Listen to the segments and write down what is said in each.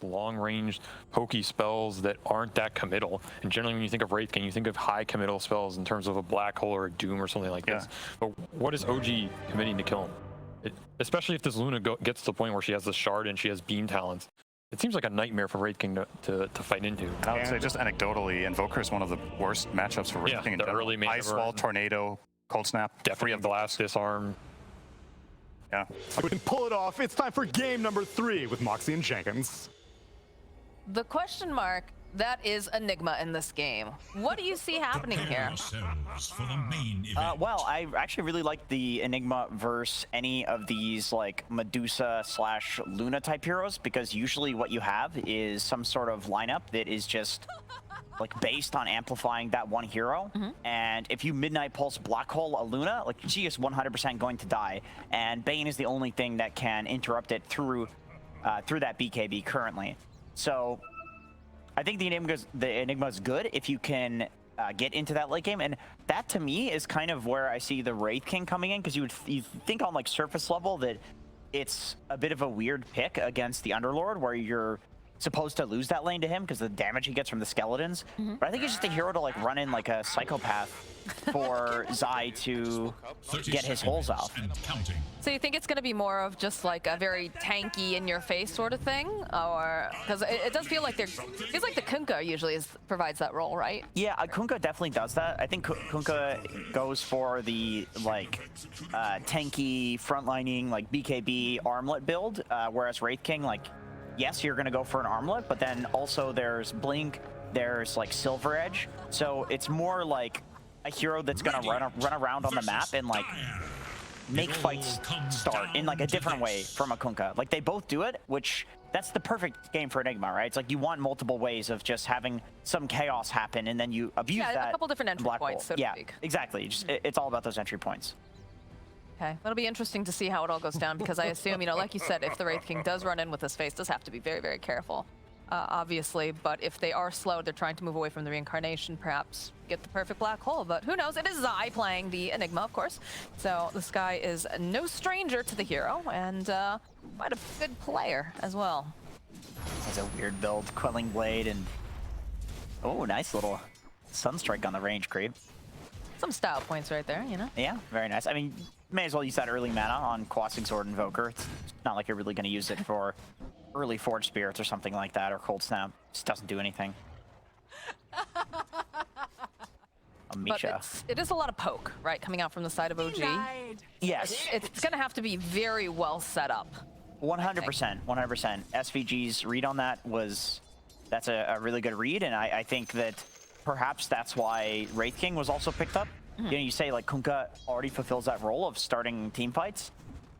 long-range pokey spells that aren't that committal. And generally when you think of Wraith King, you think of high committal spells in terms of a Black Hole or a Doom or something like this. But what is OG committing to kill him? Especially if this Luna gets to the point where she has the Shard and she has Beam Talents. It seems like a nightmare for Wraith King to fight into. And I would say just anecdotally, Invoker is one of the worst matchups for Wraith King in general. Early Ice Wall, Tornado, Cold Snap. Definitely Blast, Disarm. Yeah. We can pull it off. It's time for game number 3 with Moxie and Jenkins. The question mark, that is Enigma in this game. What do you see happening here? For the main event. Well, I actually really like the Enigma versus any of these like Medusa / Luna type heroes, because usually what you have is some sort of lineup that is just like based on amplifying that one hero. And if you Midnight Pulse Black Hole a Luna, like she is 100% going to die, and Bane is the only thing that can interrupt it through that BKB currently. So I think the Enigma is good if you can get into that late game, and that to me is kind of where I see the Wraith King coming in, because you think on like surface level that it's a bit of a weird pick against the Underlord, where you're supposed to lose that lane to him because of the damage he gets from the skeletons. But I think it's just a hero to like run in like a psychopath for Zai to get his holes off. So you think it's going to be more of just like a very tanky in your face sort of thing, or because it does feel like feels like the Kunkka usually provides that role, right? Yeah, Kunkka definitely does that. I think Kunkka goes for the like tanky frontlining like BKB armlet build, whereas Wraith King, like, yes, you're going to go for an armlet, but then also there's Blink, there's like Silver Edge, so it's more like a hero that's going to run around on the map and like make fights start in like a different way from a Kunkka. Like they both do it, which that's the perfect game for Enigma, right? It's like you want multiple ways of just having some chaos happen, and then you abuse that. A couple different entry points, so to speak. Exactly. It's all about those entry points. Okay, that'll be interesting to see how it all goes down, because I assume, you know, like you said, if the Wraith King does run in with his face, does have to be very, very careful, obviously. But if they are slow, they're trying to move away from the reincarnation, perhaps get the perfect Black Hole. But who knows? It is Zai playing the Enigma, of course. So this guy is no stranger to the hero, and quite a good player as well. Has a weird build, Quelling Blade, and oh, nice little Sunstrike on the range creep. Some style points right there, you know? Yeah, very nice. I mean, may as well use that early mana on Quasing Sword Invoker. It's not like you're really going to use it for early Forge Spirits or something like that, or Cold Snap. It just doesn't do anything. But it is a lot of poke, right, coming out from the side of OG. Yes. It's going to have to be very well set up. 100%, 100%. SVG's read on that that's a really good read, and I think that perhaps that's why Wraith King was also picked up. You know, you say like Kunkka already fulfills that role of starting team fights,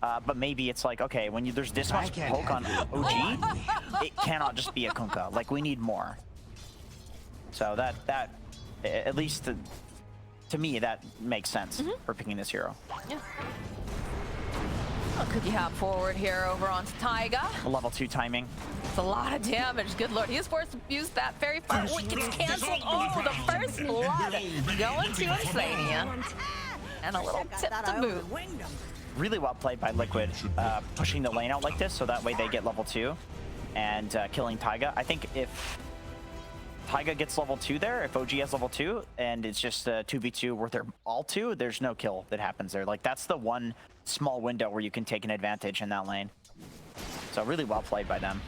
but maybe it's like, okay, when there's this much poke on OG, it cannot just be a Kunkka. Like, we need more. So that at least to me, that makes sense for picking this hero. Yeah. Well, Cookie hop forward here over onto Taiga. Level 2 timing. It's a lot of damage. Good lord. He is forced to use that very far. Oh, it gets canceled. Oh, the first blood going to Insania. And a little tip to boot. Really well played by Liquid, pushing the lane out like this so that way they get level 2 and killing Taiga. I think if Taiga gets level 2 there, if OG has level 2, and it's just a 2v2 where they're all 2, there's no kill that happens there. Like, that's the one small window where you can take an advantage in that lane. So really well played by them.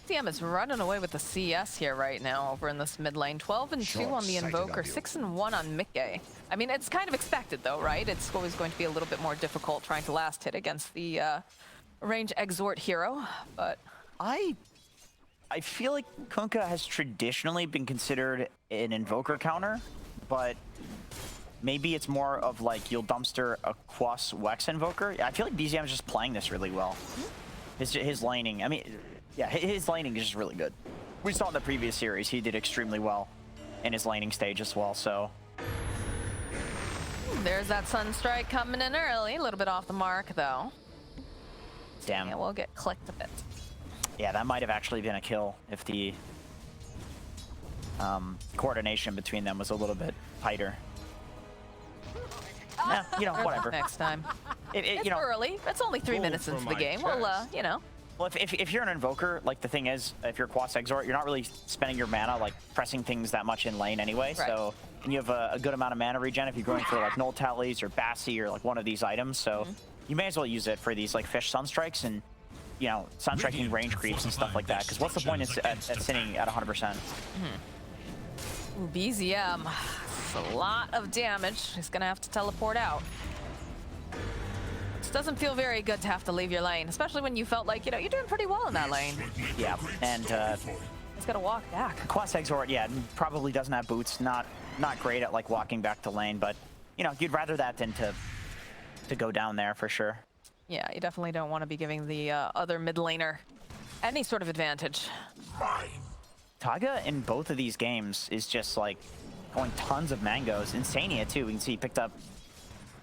TM is running away with the CS here right now over in this mid lane. 12-2 on the Invoker, 6-1 on Mickey. I mean, it's kind of expected though, right? It's always going to be a little bit more difficult trying to last hit against the range exort hero, but I feel like Kunkka has traditionally been considered an Invoker counter, but maybe it's more of like you'll dumpster a Quas Wex Invoker. I feel like BZM is just playing this really well. His laning, I mean, yeah, his laning is just really good. We saw in the previous series, he did extremely well in his laning stage as well, so. There's that Sunstrike coming in early, a little bit off the mark though. Damn. Yeah, we'll get clicked a bit. Yeah, that might have actually been a kill if the coordination between them was a little bit tighter. Yeah, you know, whatever. Next time. It's early. It's only 3 minutes into the game. We'll, you know, Well, if you're an Invoker, like the thing is, if you're Quas Exort, you're not really spending your mana like pressing things that much in lane anyway. Right. So and you have a good amount of mana regen if you're going for like Null Tallies or Bassi or like one of these items. So you may as well use it for these like Fish Sunstrikes and, you know, Sunstriking range creeps and stuff like that. Because what's the point at sitting at 100%? Ooh, BZM. It's a lot of damage. He's gonna have to teleport out. This doesn't feel very good to have to leave your lane, especially when you felt like, you know, you're doing pretty well in that lane. Yeah, and He's gotta walk back. Quas Exort, yeah, probably doesn't have boots. Not great at like walking back to lane, but you know, you'd rather that than to go down there for sure. Yeah, you definitely don't want to be giving the other mid laner any sort of advantage. Taiga in both of these games is just like going tons of mangoes. Insania too, we can see he picked up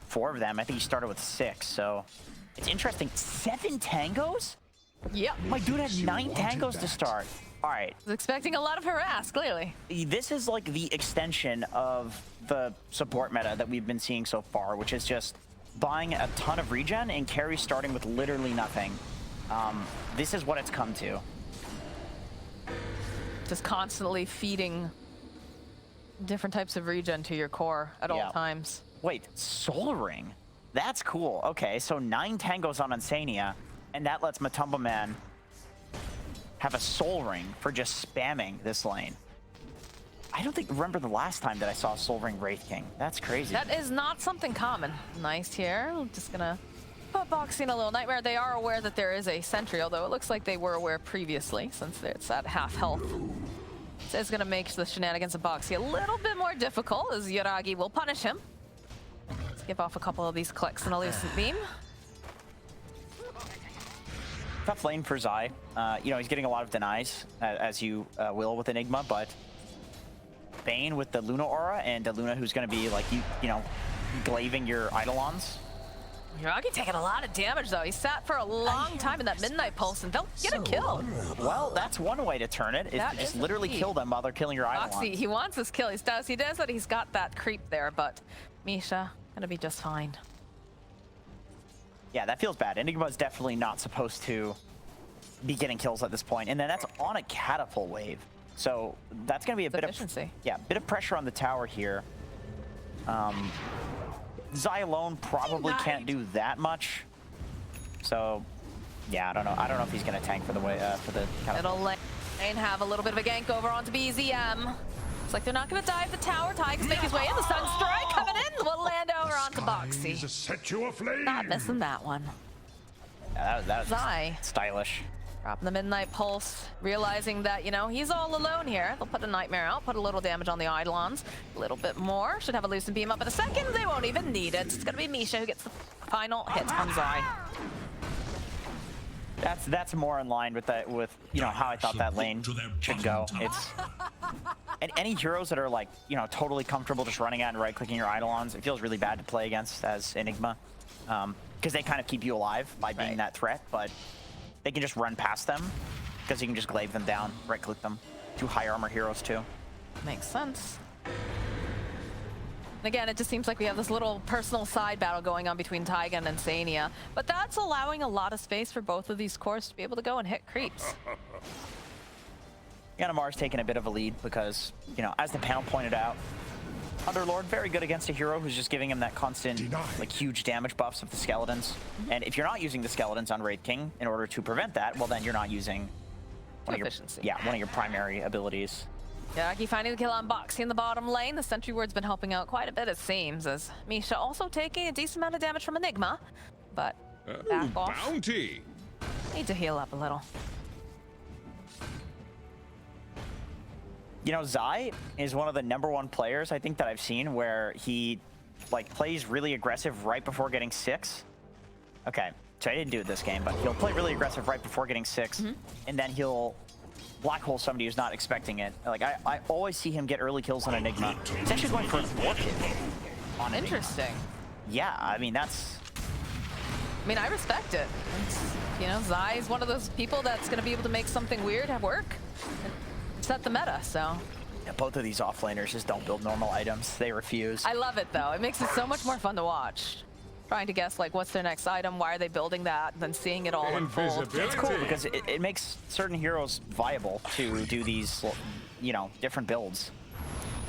4 of them. I think he started with 6, so it's interesting. 7 tangos? Yep. My dude had 9 tangos to start. All right. Was expecting a lot of harass, clearly. This is like the extension of the support meta that we've been seeing so far, which is just buying a ton of regen and carries starting with literally nothing. This is what it's come to. Just constantly feeding different types of regen to your core at all times. Wait, Soul Ring? That's cool. Okay, so 9 tangos on Insania, and that lets Matumba Man have a Soul Ring for just spamming this lane. I don't remember the last time that I saw a Soul Ring Wraith King. That's crazy. That is not something common. Nice here. I'm just gonna put Boxing a little nightmare. They are aware that there is a sentry, although it looks like they were aware previously, since it's at half health. So it's gonna make the shenanigans of Boxy a little bit more difficult, as Yuragi will punish him. Let's give off a couple of these clicks and a Lucent Beam. Tough lane for Zai. You know, he's getting a lot of denies, as you will with Enigma, but Bane with the Luna Aura and a Luna who's going to be like, you know, glaving your Eidolons. Yuragi taking a lot of damage, though. He sat for a long time in that Midnight Pulse and don't get a kill. Well, that's one way to turn it, is to just literally kill them while they're killing your Eidolons. Boxy, he wants his kill. He does that. He's got that creep there, but Misha gonna be just fine. Yeah, that feels bad. Enigma's definitely not supposed to be getting kills at this point, and then that's on a catapult wave. So that's going to be a bit of pressure on the tower here. Zai alone probably can't do that much. So yeah, I don't know if he's going to tank for the catapult. It'll lane have a little bit of a gank over onto BZM. Looks like they're not going to dive the tower. Tyga's making his way in. The Sunstrike coming in will land over onto Boxy. Set you aflame. Not missing that one. Yeah, that was Zai stylish. Dropping the Midnight Pulse, realizing that, you know, he's all alone here. They'll put a Nightmare out, put a little damage on the Eidolons. A little bit more. Should have a Lucent Beam up in a second. They won't even need it. It's going to be Misha who gets the final hit on Zai. That's more in line with you know, how I thought that lane should go. It's and any heroes that are like, you know, totally comfortable just running out and right-clicking your Eidolons, it feels really bad to play against as Enigma, because they kind of keep you alive by being that threat, but they can just run past them because you can just glaive them down, right-click them. 2 high armor heroes too. Makes sense. Again, it just seems like we have this little personal side battle going on between Taiga and Insania, but that's allowing a lot of space for both of these cores to be able to go and hit creeps. Yanamar's taking a bit of a lead because, you know, as the panel pointed out, Underlord very good against a hero who's just giving him that constant, like, huge damage buffs of the skeletons. And if you're not using the skeletons on Wraith King in order to prevent that, well, then you're not using one of your primary abilities. Yuragi finding the kill on Boxy in the bottom lane. The Sentry Ward's been helping out quite a bit, it seems, as Misha also taking a decent amount of damage from Enigma, but back off. Bounty. Need to heal up a little. You know, Zai is one of the #1 players I think that I've seen where he like plays really aggressive right before getting 6. Okay, so I didn't do it this game, but he'll play really aggressive right before getting 6, and then he'll black hole somebody who's not expecting it. Like I always see him get early kills on Enigma. He's actually going for an orchid on Enigma. Interesting. Yeah, I mean that's. I mean, I respect it. You know, Zai is one of those people that's going to be able to make something weird work. Set the meta, so. Yeah, both of these offlaners just don't build normal items. They refuse. I love it, though. It makes it so much more fun to watch. Trying to guess, like, what's their next item, why are they building that, then seeing it all unfold. It's cool because it makes certain heroes viable to do these, you know, different builds.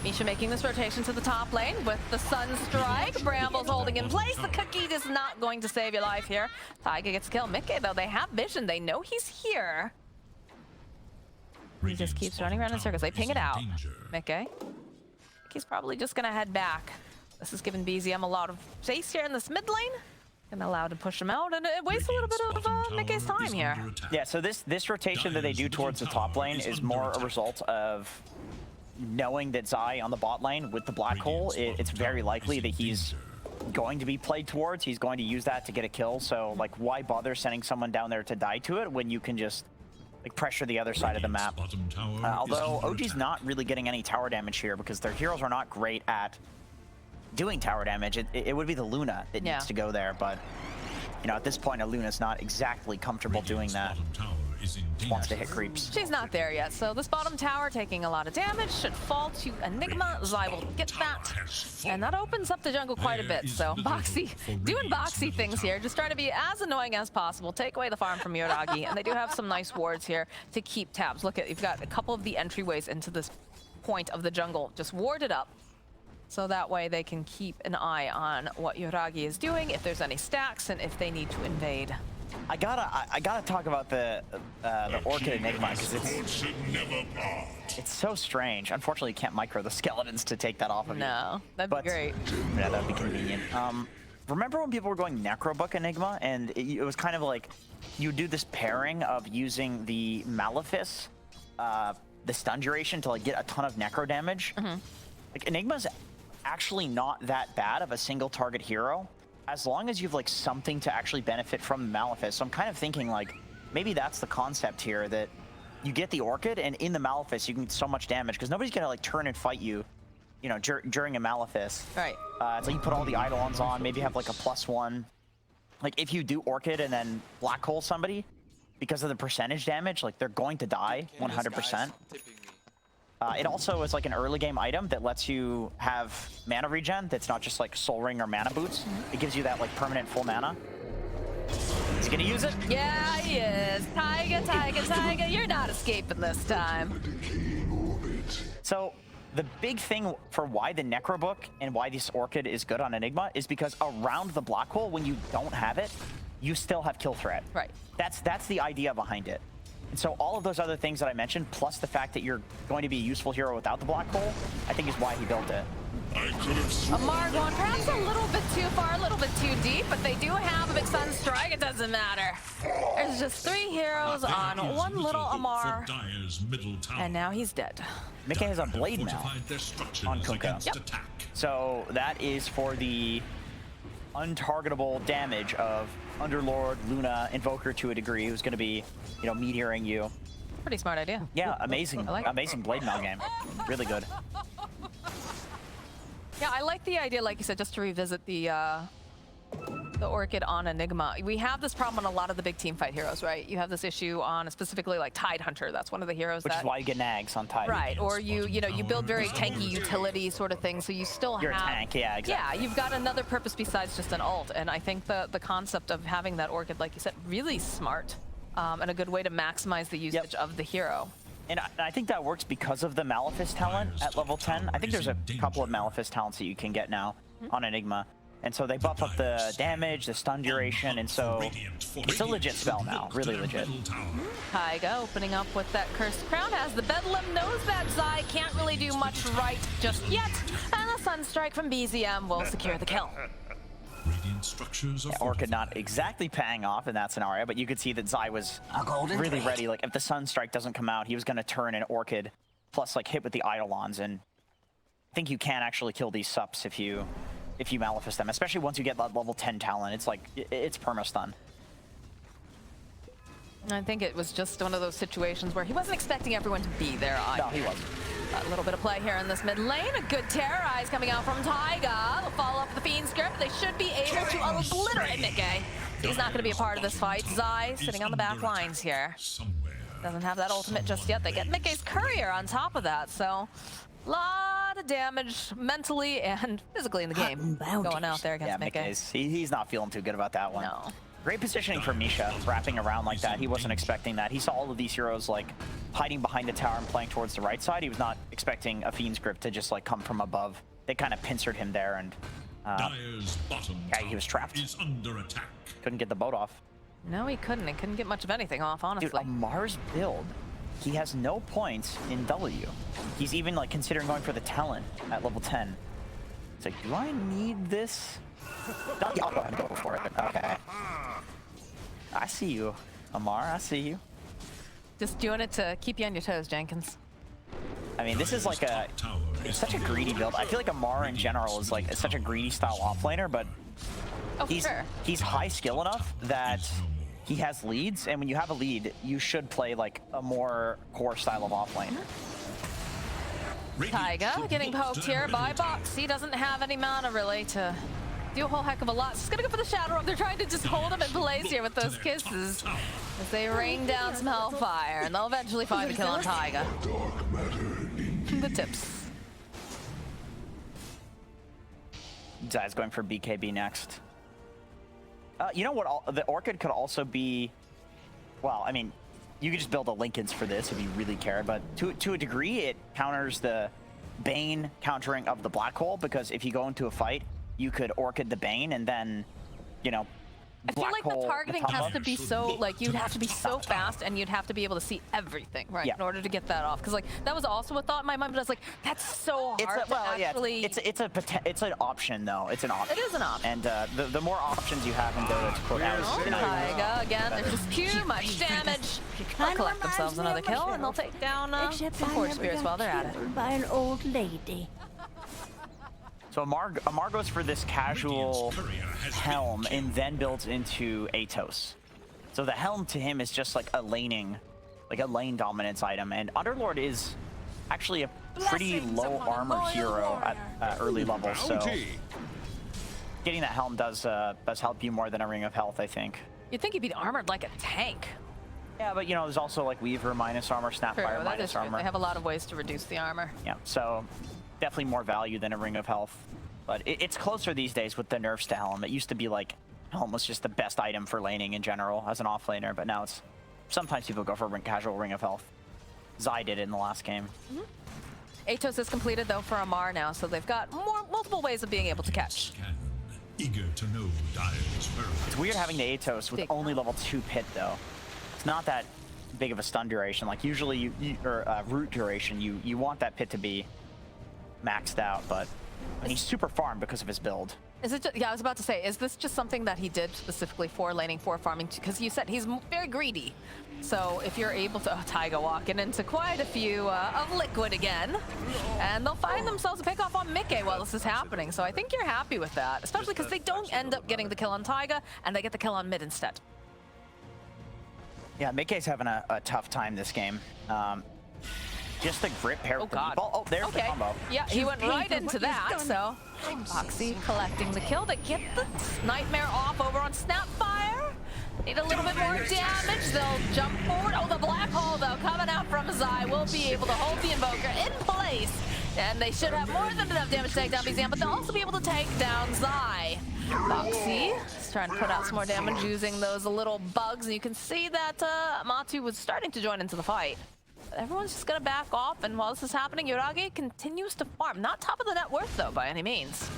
Misha making this rotation to the top lane with the Sunstrike. Brambles holding in place. The cookie is not going to save your life here. Taiga gets killed. Mickey, though, they have vision. They know he's here. He just keeps running around in circles. They ping it out. Mickey. He's probably just going to head back. This is giving BZM a lot of space here in this mid lane. And allow to push him out, and it wastes a little bit of Mickey's time here. Yeah, so this rotation that they do towards the top lane is more a result of knowing that Zai on the bot lane with the black hole, it's very likely that he's going to be played towards. He's going to use that to get a kill. So, like, why bother sending someone down there to die to it when you can just like pressure the other side of the map? Although OG's not really getting any tower damage here because their heroes are not great at doing tower damage. It would be the Luna that needs to go there, but you know, at this point, a Luna's not exactly comfortable doing that. Just wants to hit creeps. She's not there yet, so this bottom tower taking a lot of damage should fall to Enigma. Zai will get that, and that opens up the jungle quite a bit. So Boxy doing Boxy things here, just trying to be as annoying as possible, take away the farm from Yoragi, and they do have some nice wards here to keep tabs. Look at, you've got a couple of the entryways into this point of the jungle just warded up, so that way they can keep an eye on what Yoragi is doing, if there's any stacks, and if they need to invade. I gotta talk about the Orchid Enigma because it's so strange. Unfortunately, you can't micro the skeletons to take that off of you. No, that'd be great. Yeah, that'd be convenient. Remember when people were going Necrobook Enigma, and it was kind of like you do this pairing of using the Malefice, the stun duration to like get a ton of necro damage. Like Enigma's actually not that bad of a single target hero, as long as you've like something to actually benefit from the Malefice. So I'm kind of thinking like maybe that's the concept here, that you get the Orchid and in the Malefice you can get so much damage because nobody's gonna like turn and fight you, you know, during a Malefice. Right. So you put all the Eidolons on, maybe have like a +1. Like if you do Orchid and then black hole somebody because of the percentage damage, like they're going to die 100%. It also is like an early game item that lets you have mana regen that's not just like Soul Ring or Mana Boots. It gives you that like permanent full mana. Is he gonna use it? Yeah, he is. Taiga, you're not escaping this time. So the big thing for why the Necrobook and why this Orchid is good on Enigma is because around the black hole, when you don't have it, you still have kill threat. Right. That's the idea behind it. And so all of those other things that I mentioned, plus the fact that you're going to be a useful hero without the black hole, I think is why he built it. Amar going perhaps a little bit too far, a little bit too deep, but they do have a big Sunstrike. It doesn't matter. There's just 3 heroes on one little Amar, and now he's dead. Mickey has a blade now on Kunkka. Yep. So that is for the untargetable damage of Underlord, Luna, Invoker to a degree, who's going to be, you know, meteoring you. Pretty smart idea. Yeah, amazing, amazing blade mail game. Really good. Yeah, I like the idea, like you said, just to revisit the Orchid on Enigma. We have this problem on a lot of the big team fight heroes, right? You have this issue on specifically like Tidehunter. That's one of the heroes Which is why you get nags on Tide. Right, or you know, you build very tanky utility sort of thing, so you still You're have... a tank, yeah, exactly. Yeah, you've got another purpose besides just an ult, and I think the concept of having that Orchid, like you said, really smart, and a good way to maximize the usage of the hero. And I think that works because of the Malefice talent at level 10. I think there's a couple of Malefice talents that you can get now on Enigma. And so they buff up the damage, the stun duration, and so it's a legit spell now, really legit. Taiga opening up with that Cursed Crown as the Bedlam knows that Zai can't really do much right just yet, and a Sunstrike from BZM will secure the kill. Orchid not exactly paying off in that scenario, but you could see that Zai was really ready. Like if the Sunstrike doesn't come out, he was going to turn an Orchid plus like hit with the Eidolons, and I think you can actually kill these sups if you Malefice them, especially once you get that level 10 talent. It's like, it's perma-stun. I think it was just one of those situations where he wasn't expecting everyone to be there either. No, he wasn't. A little bit of play here in this mid lane. A good terrorize coming out from Taiga. They'll follow up with the Fiend Script. They should be able to obliterate Mickey. He's not going to be a part of this fight. Zai sitting on the back lines here. Doesn't have that ultimate just yet. They get Mickey's courier on top of that, so Lot of damage mentally and physically in the game going out there Yeah, against Mickey. he's not feeling too good about that one. No. Great positioning for Misha, wrapping around like that. He wasn't expecting that. He saw all of these heroes like hiding behind the tower and playing towards the right side. He was not expecting a Fiend's Grip to just like come from above. They kind of pincered him there, and Dire's bottom yeah, he was trapped. is under attack. Couldn't get the boat off. No, he couldn't. He couldn't get much of anything off, honestly. Dude, Amar's build, he has no points in W. He's even like considering going for the Talon at level 10. It's like, do I need this? No, yeah, I'll go ahead and go for it. Okay. I see you, Amar. I see you. Just doing it to keep you on your toes, Jenkins. I mean, this is like a... It's such a greedy build. I feel like Amar in general is like such a greedy style offlaner, but Oh, for sure. he's high skill enough that he has leads, and when you have a lead, you should play like a more core style of offlane. Taiga getting poked here by Box. He doesn't have any mana really to do a whole heck of a lot. Just gonna go for the Shadow Robe. They're trying to just hold him in place here with those kisses as they rain down some hellfire, and they'll eventually find the kill on Taiga. The tips. Zai's going for BKB next. You know what? The Orchid could also be... Well, I mean, you could just build a Linken's for this if you really care, but to a degree, it counters the Bane countering of the Black Hole, because if you go into a fight, you could Orchid the Bane and then, you know, I feel like the targeting has to be so, like, you'd have to be so fast and you'd have to be able to see everything, right, in order to get that off. Because, like, that was also a thought in my mind, but I was like, that's so hard to actually... Yeah, it's an option, though. It's an option. It is an option. And the more options you have in Dota to put out... Oh, Taiga, again, there's just too much damage. They'll collect themselves another kill, and they'll take down some Forge Spirits while they're at it. By an old lady. So Amar goes for this casual helm and then builds into Atos. So the helm to him is just like a lane dominance item, and Underlord is actually a pretty low armor hero at early levels. So getting that helm does help you more than a Ring of Health, I think. You'd think he'd be armored like a tank. Yeah, but you know, there's also like Weaver minus armor, Snapfire minus armor. They have a lot of ways to reduce the armor. Yeah, so definitely more value than a Ring of Health. But it's closer these days with the nerfs to Helm. It used to be like Helm was just the best item for laning in general as an offlaner, but now it's sometimes people go for casual Ring of Health. Zai did it in the last game. Atos is completed though for Amar now, so they've got multiple ways of being able to catch. Eager to know Dire's peril. It's weird having the Atos with only level 2 pit though. It's not that big of a stun duration. Like usually or root duration, you want that pit to be maxed out, but and he's super farmed because of his build. Is it just, yeah, I was about to say, is this just something that he did specifically for laning, for farming? Because you said he's very greedy. So if you're able to, Taiga walking into quite a few of liquid again, and they'll find themselves a pick off on Mickey while this is happening. So I think you're happy with that, especially because they don't end up getting the kill on Taiga, and they get the kill on mid instead. Yeah, Mickey's having a tough time this game. Just the grip pair with the meatball. Oh, there's the combo. Yeah, he went right into that, so Foxy collecting the kill. They get the Nightmare off over on Snapfire. Need a little bit more damage. They'll jump forward. Oh, the Black Hole, though, coming out from Zai will be able to hold the Invoker in place. And they should have more than enough damage to take down BZM, but they'll also be able to take down Zai. Foxy is trying to put out some more damage using those little bugs. And you can see that Matu was starting to join into the fight. Everyone's just gonna back off, and while this is happening, Yoragi continues to farm. Not top of the net worth, though, by any means.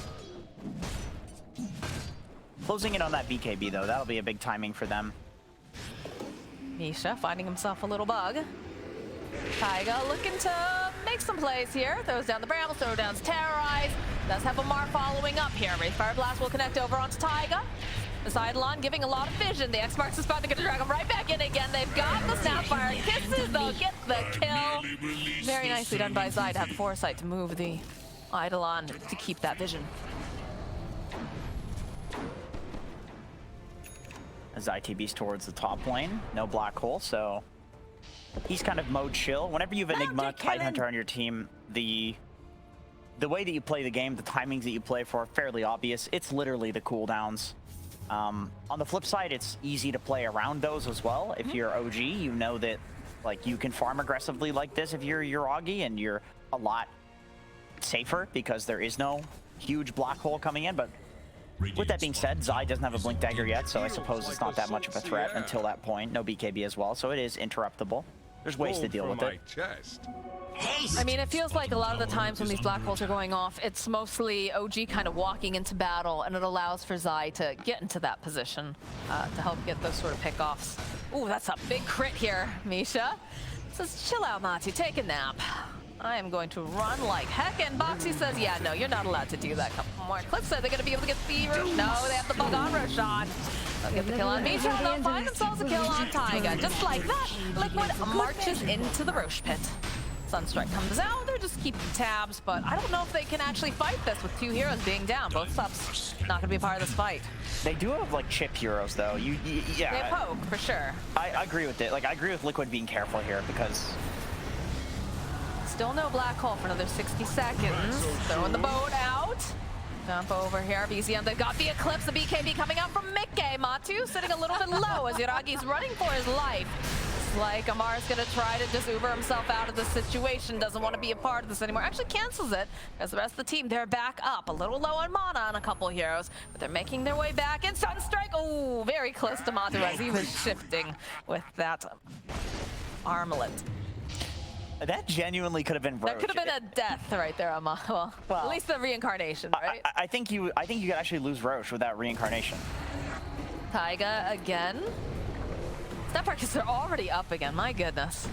Closing in on that BKB, though. That'll be a big timing for them. Misha finding himself a little bug. Taiga looking to make some plays here. Throws down the Bramble, throws down Terrorize. Does have Amar following up here. Wraith Fire Blast will connect over onto Taiga. The Eidolon giving a lot of vision. The X-Marks is about to get to drag him right back in again. They've got the Snapfire kisses. They'll get the kill. Very nicely done by Zai to have the foresight to move the Eidolon to keep that vision. As ITB's towards the top lane, no Black Hole, so he's kind of mode chill. Whenever you have Enigma, Tidehunter on your team, the way that you play the game, the timings that you play for are fairly obvious. It's literally the cooldowns. On the flip side, it's easy to play around those as well. If you're OG, you know that like you can farm aggressively like this if you're Yoragi, and you're a lot safer because there is no huge black hole coming in, but with that being said, Zai doesn't have a Blink Dagger yet, so I suppose it's not that much of a threat until that point. No BKB as well, so it is interruptible. There's ways to deal with it. I mean, it feels like a lot of the times when these black holes are going off, it's mostly OG kind of walking into battle, and it allows for Zai to get into that position to help get those sort of pickoffs. Ooh, that's a big crit here, Misha. Says, chill out, Matu, take a nap. I am going to run like heck, and Boxy says, yeah, no, you're not allowed to do that. Couple more clicks, so they're going to be able to get the Rosh. No, they have the bug on Roshan. They'll get the kill on Misha, and they'll find themselves a kill on Taiga. Just like that, Liquid marches into the Rosh pit. Sunstrike comes out, they're just keeping tabs, but I don't know if they can actually fight this with 2 heroes being down. Both subs not going to be a part of this fight. They do have like chip heroes though. Yeah. They poke, for sure. I agree with it. Like, I agree with Liquid being careful here because... Still no black hole for another 60 seconds. Throwing the boat out. Jump over here, BZM. They've got the Eclipse, the BKB coming out from Mickey. Matu sitting a little bit low as Yuragi's running for his life. It's like Amar's gonna try to just Uber himself out of this situation. Doesn't want to be a part of this anymore. Actually cancels it, as the rest of the team, they're back up. A little low on mana on a couple heroes, but they're making their way back. And Sunstrike, oh, very close to Matu as he was shifting with that armlet. That genuinely could have been Roche. That could have been a death right there, Ama. Well, at least the reincarnation, right? I think you could actually lose Roche with that reincarnation. Taiga again. Snapmarkets are already up again, my goodness.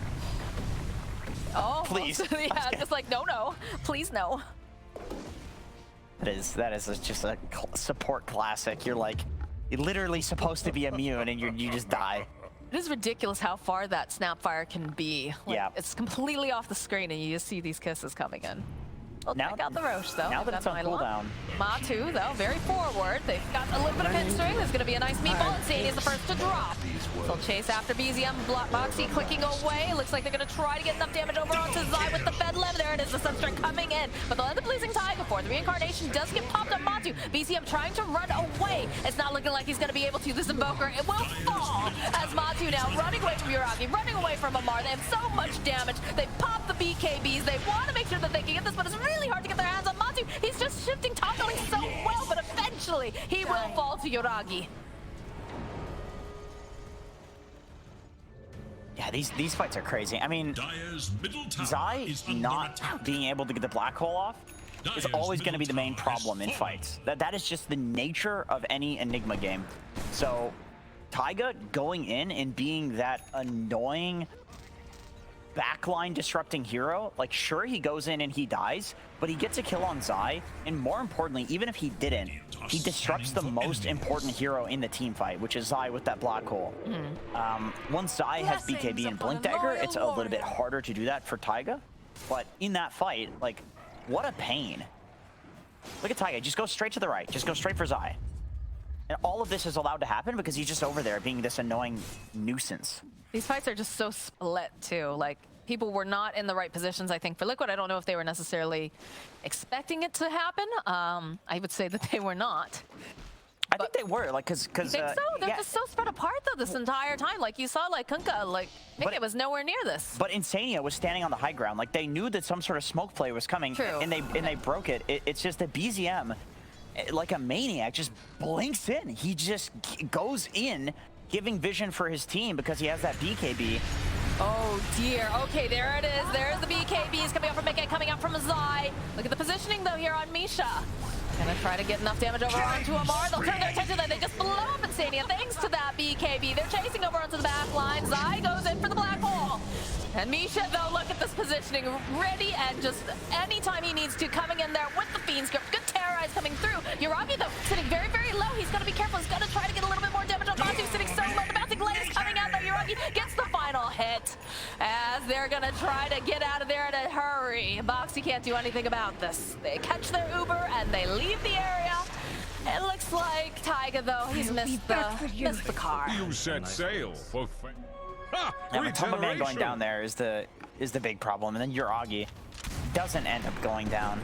Oh, please. Yeah, just like, no, please no. That is just a support classic. You're literally supposed to be immune and you just die. It is ridiculous how far that Snapfire can be. Like, yeah. It's completely off the screen and you just see these kisses coming in. Well, now, check out the Roche, though. Now that it's on cooldown. Matu, though, very forward. They've got a little bit of pin string. There's going to be a nice meatball, and Sadie is the first to drop. They'll chase after BZM. Boxy clicking away. Looks like they're going to try to get enough damage over onto Zai with the Bedlam. There it is, the Sunstrike coming in. But they'll end up losing Taiga for. The reincarnation does get popped on Matu. BZM trying to run away. It's not looking like he's going to be able to. This Invoker, it will fall as Matu now running away from Yuragi, running away from Amar. They have so much damage. They pop the BKBs. They want to make sure that they can get this, but it's really hard to get their hands on Matu. He's just shifting top lane so well, but eventually he will fall to Yuragi. Yeah, these fights are crazy. I mean, Zai not being able to get the black hole off is always going to be the main problem in fights. That is just the nature of any Enigma game. So Taiga going in and being that annoying backline disrupting hero, like, sure, he goes in and he dies, but he gets a kill on Zai, and more importantly, even if he didn't, he disrupts the most important hero in the team fight, which is Zai with that black hole. Once Zai has BKB and Blink Dagger, it's a little bit harder to do that for Taiga, but in that fight, like, what a pain. Look at Taiga, just go straight to the right, just go straight for Zai. And all of this is allowed to happen because he's just over there being this annoying nuisance. These fights are just so split, too. Like, people were not in the right positions, I think, for Liquid. I don't know if they were necessarily expecting it to happen. I would say that they were not. I think they were, like, because... You think so? They're just so spread apart, though, this entire time. Like, you saw, like, Kunkka, like, it was nowhere near this. But Insania was standing on the high ground. Like, they knew that some sort of smoke play was coming. True. And they broke it. It's just that BZM, like a maniac, just blinks in. He just goes in, giving vision for his team because he has that BKB. Oh dear. Okay, there it is. There's the BKBs coming up from Mickey, coming up from Zai. Look at the positioning, though, here on Misha. Gonna try to get enough damage over onto Amar. They'll turn their attention, then they just blow up Insania thanks to that BKB. They're chasing over onto the back line. Zai goes in for the black hole. And Misha, though, look at this positioning, ready, and just anytime he needs to, coming in there with the Fiend's Grip. Good terrorize coming through. Yuragi, though, sitting very, very low. He's got to be careful. He's got to try to get a little bit more damage on Matu, sitting so low. The bouncing blade is coming out, though. Yuragi gets the final hit as they're going to try to get out of there in a hurry. Boxy can't do anything about this. They catch their Uber, and they leave the area. It looks like Taiga, though, he's missed the car. You set sail for... Yeah, Tumba Man going down there is the big problem, and then Yuragi doesn't end up going down.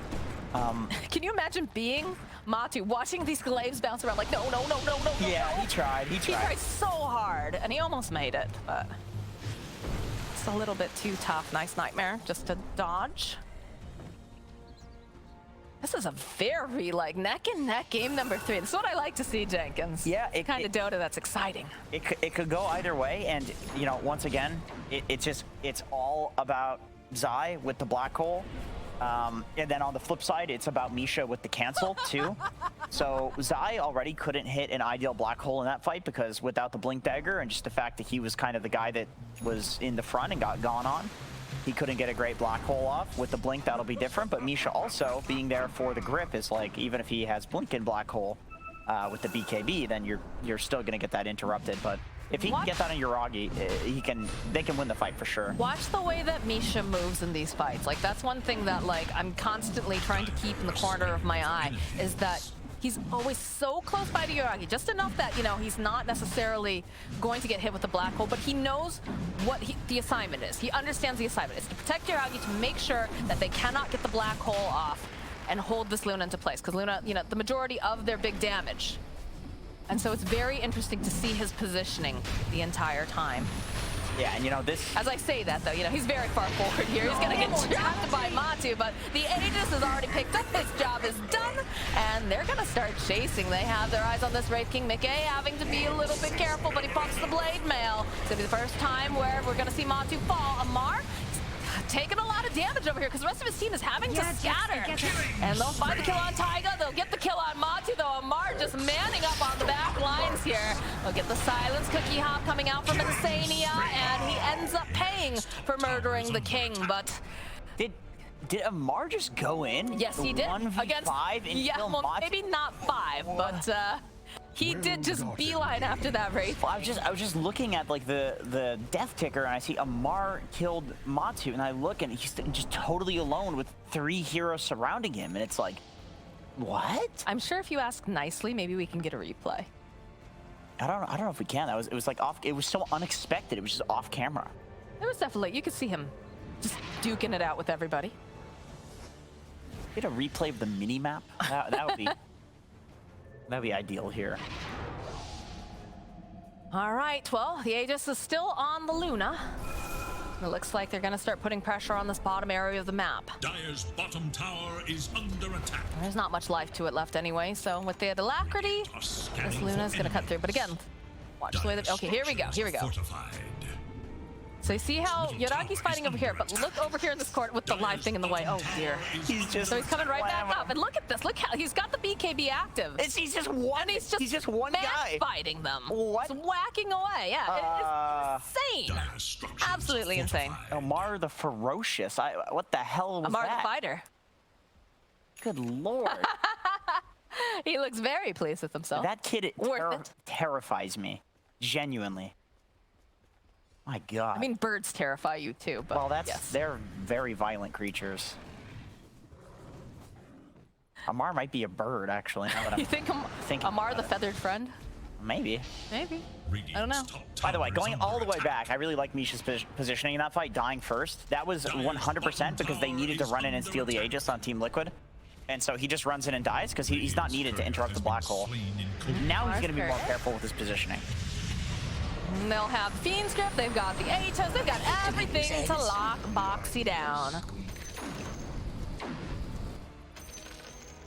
Can you imagine being Matu, watching these glaives bounce around like, no. Yeah, he tried. He tried so hard, and he almost made it, but it's a little bit too tough. Nice Nightmare just to dodge. This is a very, like, neck and neck game number 3. This is what I like to see, Jenkins. Yeah, kind of Dota that's exciting. It could go either way, and you know, once again, it's all about Zai with the black hole, and then on the flip side, it's about Misha with the cancel too. So Zai already couldn't hit an ideal black hole in that fight because without the blink dagger and just the fact that he was kind of the guy that was in the front and got gone on, he couldn't get a great black hole off. With the blink, that'll be different. But Misha also being there for the grip is like, even if he has blink and black hole with the BKB, then you're still gonna get that interrupted. But if he can get that on Yuragi, they can win the fight for sure. Watch the way that Misha moves in these fights. Like, that's one thing that, like, I'm constantly trying to keep in the corner of my eye, is that he's always so close by to Yuragi, just enough that, you know, he's not necessarily going to get hit with the black hole, but he knows what the assignment is. He understands the assignment. It's to protect Yuragi, to make sure that they cannot get the black hole off and hold this Luna into place, because Luna, you know, the majority of their big damage. And so it's very interesting to see his positioning the entire time. Yeah, and you know, this... As I say that, though, you know, he's very far forward here. He's going to get trapped by Matu, but the Aegis has already picked up. His job is done, and they're going to start chasing. They have their eyes on this Wraith King. Mickey having to be a little bit careful, but he pops the blade mail. It's going to be the first time where we're going to see Matu fall. Amar taking a lot of damage over here because the rest of his team is having to scatter. And they'll find the kill on Taiga. They'll get the kill on Matu, though. Amar just manning up on the back lines here. They'll get the silence cookie hop coming out from Insania, and he ends up paying for murdering the king. But did Amar just go in? Yes, he did. 1v5 and kill well, Matu? maybe not 5, but he did just beeline after that Wraith. Well, I was just looking at like the death ticker, and I see Amar killed Matu, and I look and he's just totally alone with 3 heroes surrounding him, and it's like, what? I'm sure if you ask nicely, maybe we can get a replay. I don't know if we can. It was like off. It was so unexpected. It was just off camera. There was definitely, you could see him just duking it out with everybody. Get a replay of the mini map. That would be that'd be ideal here. All right, well, the Aegis is still on the Luna. It looks like they're going to start putting pressure on this bottom area of the map. Dire's bottom tower is under attack. There's not much life to it left anyway, so with the alacrity, this Luna is going to cut through. But again, watch the way that... Okay, here we go, here we go. Fortified. So you see how Yuragi's fighting over here, but look over here in this court with the live thing in the way. Oh, dear. So he's coming right back up, and look at this. Look how he's got the BKB active. He's just one. And he's just one guy fighting them. What? Just whacking away. Yeah, it's insane. Absolutely insane. Amar the Ferocious. What the hell was Amar that? the Fighter. Good lord. He looks very pleased with himself. That kid Worth it. terrifies me. Genuinely. My god. I mean, birds terrify you too, but well, yes. They're very violent creatures. Amar might be a bird, actually. Now that You think Amar the feathered friend? Maybe. Maybe. I don't know. By the way, going all the way back, I really like Misha's positioning in that fight, dying first. That was 100% because they needed to run in and steal the Aegis on Team Liquid. And so he just runs in and dies because he's not needed to interrupt the black hole. Now he's going to be more careful with his positioning. And they'll have Fiend's Grip, they've got the Atos, they've got everything to lock Boxy down.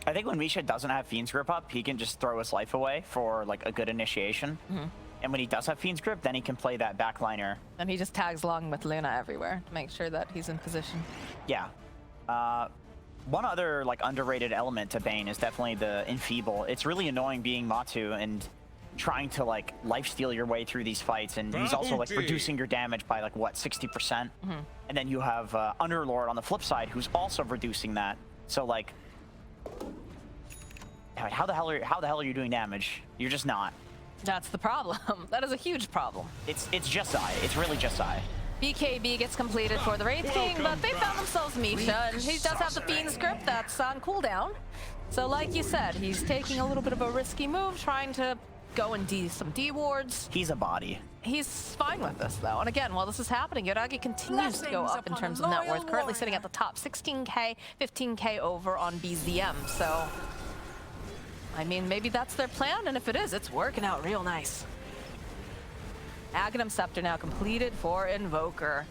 I think when Misha doesn't have Fiend's Grip up, he can just throw his life away for like a good initiation. And when he does have Fiend's Grip, then he can play that backliner. And he just tags along with Luna everywhere to make sure that he's in position. Yeah. One other like underrated element to Bane is definitely the Enfeeble. It's really annoying being Matu and trying to like lifesteal your way through these fights, and he's also like reducing your damage by like what, 60%. And then you have Underlord on the flip side who's also reducing that. So like, how the hell are you doing damage? You're just not. That's the problem. That is a huge problem. It's just Zai. It's really just Zai. BKB gets completed for the Wraith King, but they found themselves Misha, and he does have the Fiend's Grip that's on cooldown. So like you said, he's taking a little bit of a risky move, trying to go and do some D-wards. He's a body. He's fine with this, though. And again, while this is happening, Yuragi continues to go up in terms of net worth, currently sitting at the top, 16K, 15K over on BZM. So, I mean, maybe that's their plan, and if it is, it's working out real nice. Aghanim Scepter now completed for Invoker.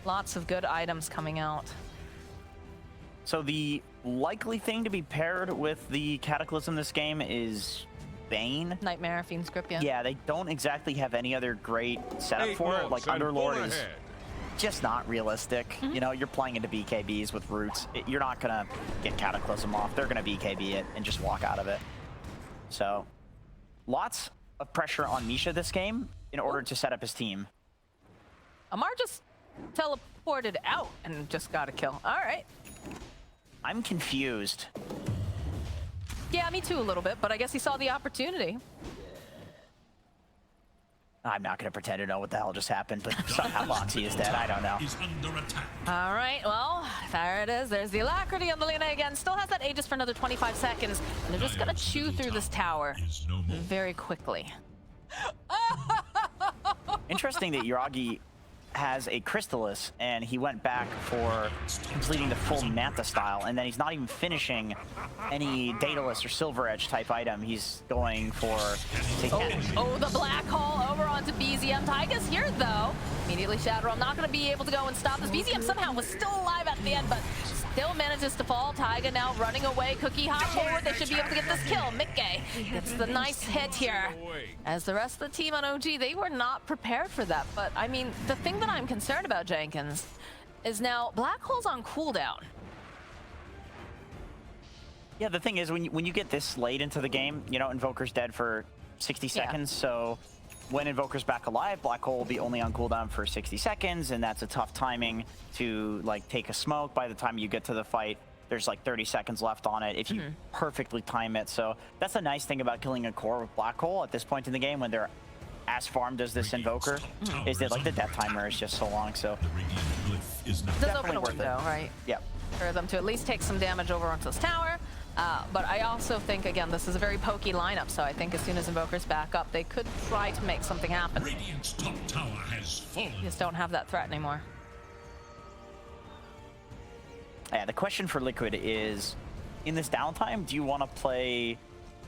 Lots of good items coming out. So the likely thing to be paired with the Cataclysm this game is Bane. Nightmare, Fiend's Grip, yeah. Yeah, they don't exactly have any other great setup for it. Like Underlord is just not realistic. You know, you're playing into BKBs with roots. You're not gonna get Cataclysm off. They're gonna BKB it and just walk out of it. So, lots of pressure on Misha this game in order to set up his team. Amar just teleported out and just got a kill. All right. I'm confused. Yeah, me too a little bit, but I guess he saw the opportunity. I'm not going to pretend to know what the hell just happened, but somehow Moxie is dead. I don't know. Is under attack. All right, well, there it is. There's the Alacrity on the Luna again. Still has that Aegis for another 25 seconds. And they're just going to chew through this tower very quickly. Interesting that Yuragi has a Crystallis, and he went back for completing the full Manta style, and then he's not even finishing any Daedalus or Silver Edge type item. He's going for Satanic. Oh, the black hole over onto BZM. Taiga's here, though. Immediately Shadow Realm not going to be able to go and stop this. BZM somehow was still alive at the end, but still manages to fall. Taiga now running away. Cookie hop forward. They should be able to get this kill. Mickey gets the nice hit here. As the rest of the team on OG, they were not prepared for that. But, I mean, the thing that I'm concerned about, Jenkins, is now Black Hole's on cooldown. Yeah, the thing is, when you get this late into the game, you know, Invoker's dead for 60 seconds, so when Invoker's back alive, Black Hole will be only on cooldown for 60 seconds, and that's a tough timing to, like, take a smoke. By the time you get to the fight, there's like 30 seconds left on it if you perfectly time it. So that's a nice thing about killing a core with Black Hole at this point in the game when they're as farmed as this Invoker, is that like the death timer is just so long. So Does open a window, right? Yep. For them to at least take some damage over onto this tower. But I also think, again, this is a very pokey lineup, so I think as soon as Invoker's back up, they could try to make something happen. Radiant's top tower has fallen. You just don't have that threat anymore. Yeah, the question for Liquid is, in this downtime, do you want to play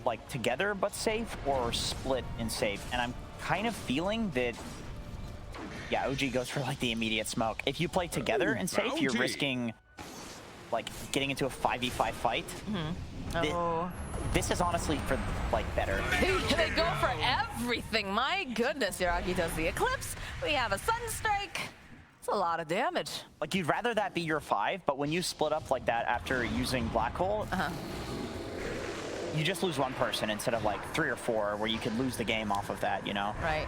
like together but safe or split and safe? And I'm kind of feeling that, yeah, OG goes for like the immediate smoke. If you play together and safe, you're risking like getting into a 5v5 fight. This is honestly for like better. They go for everything. My goodness, Yuragi does the Eclipse. We have a Sunstrike. It's a lot of damage. Like, you'd rather that be your 5, but when you split up like that after using Black Hole, you just lose one person instead of like 3 or 4, where you could lose the game off of that, you know? Right.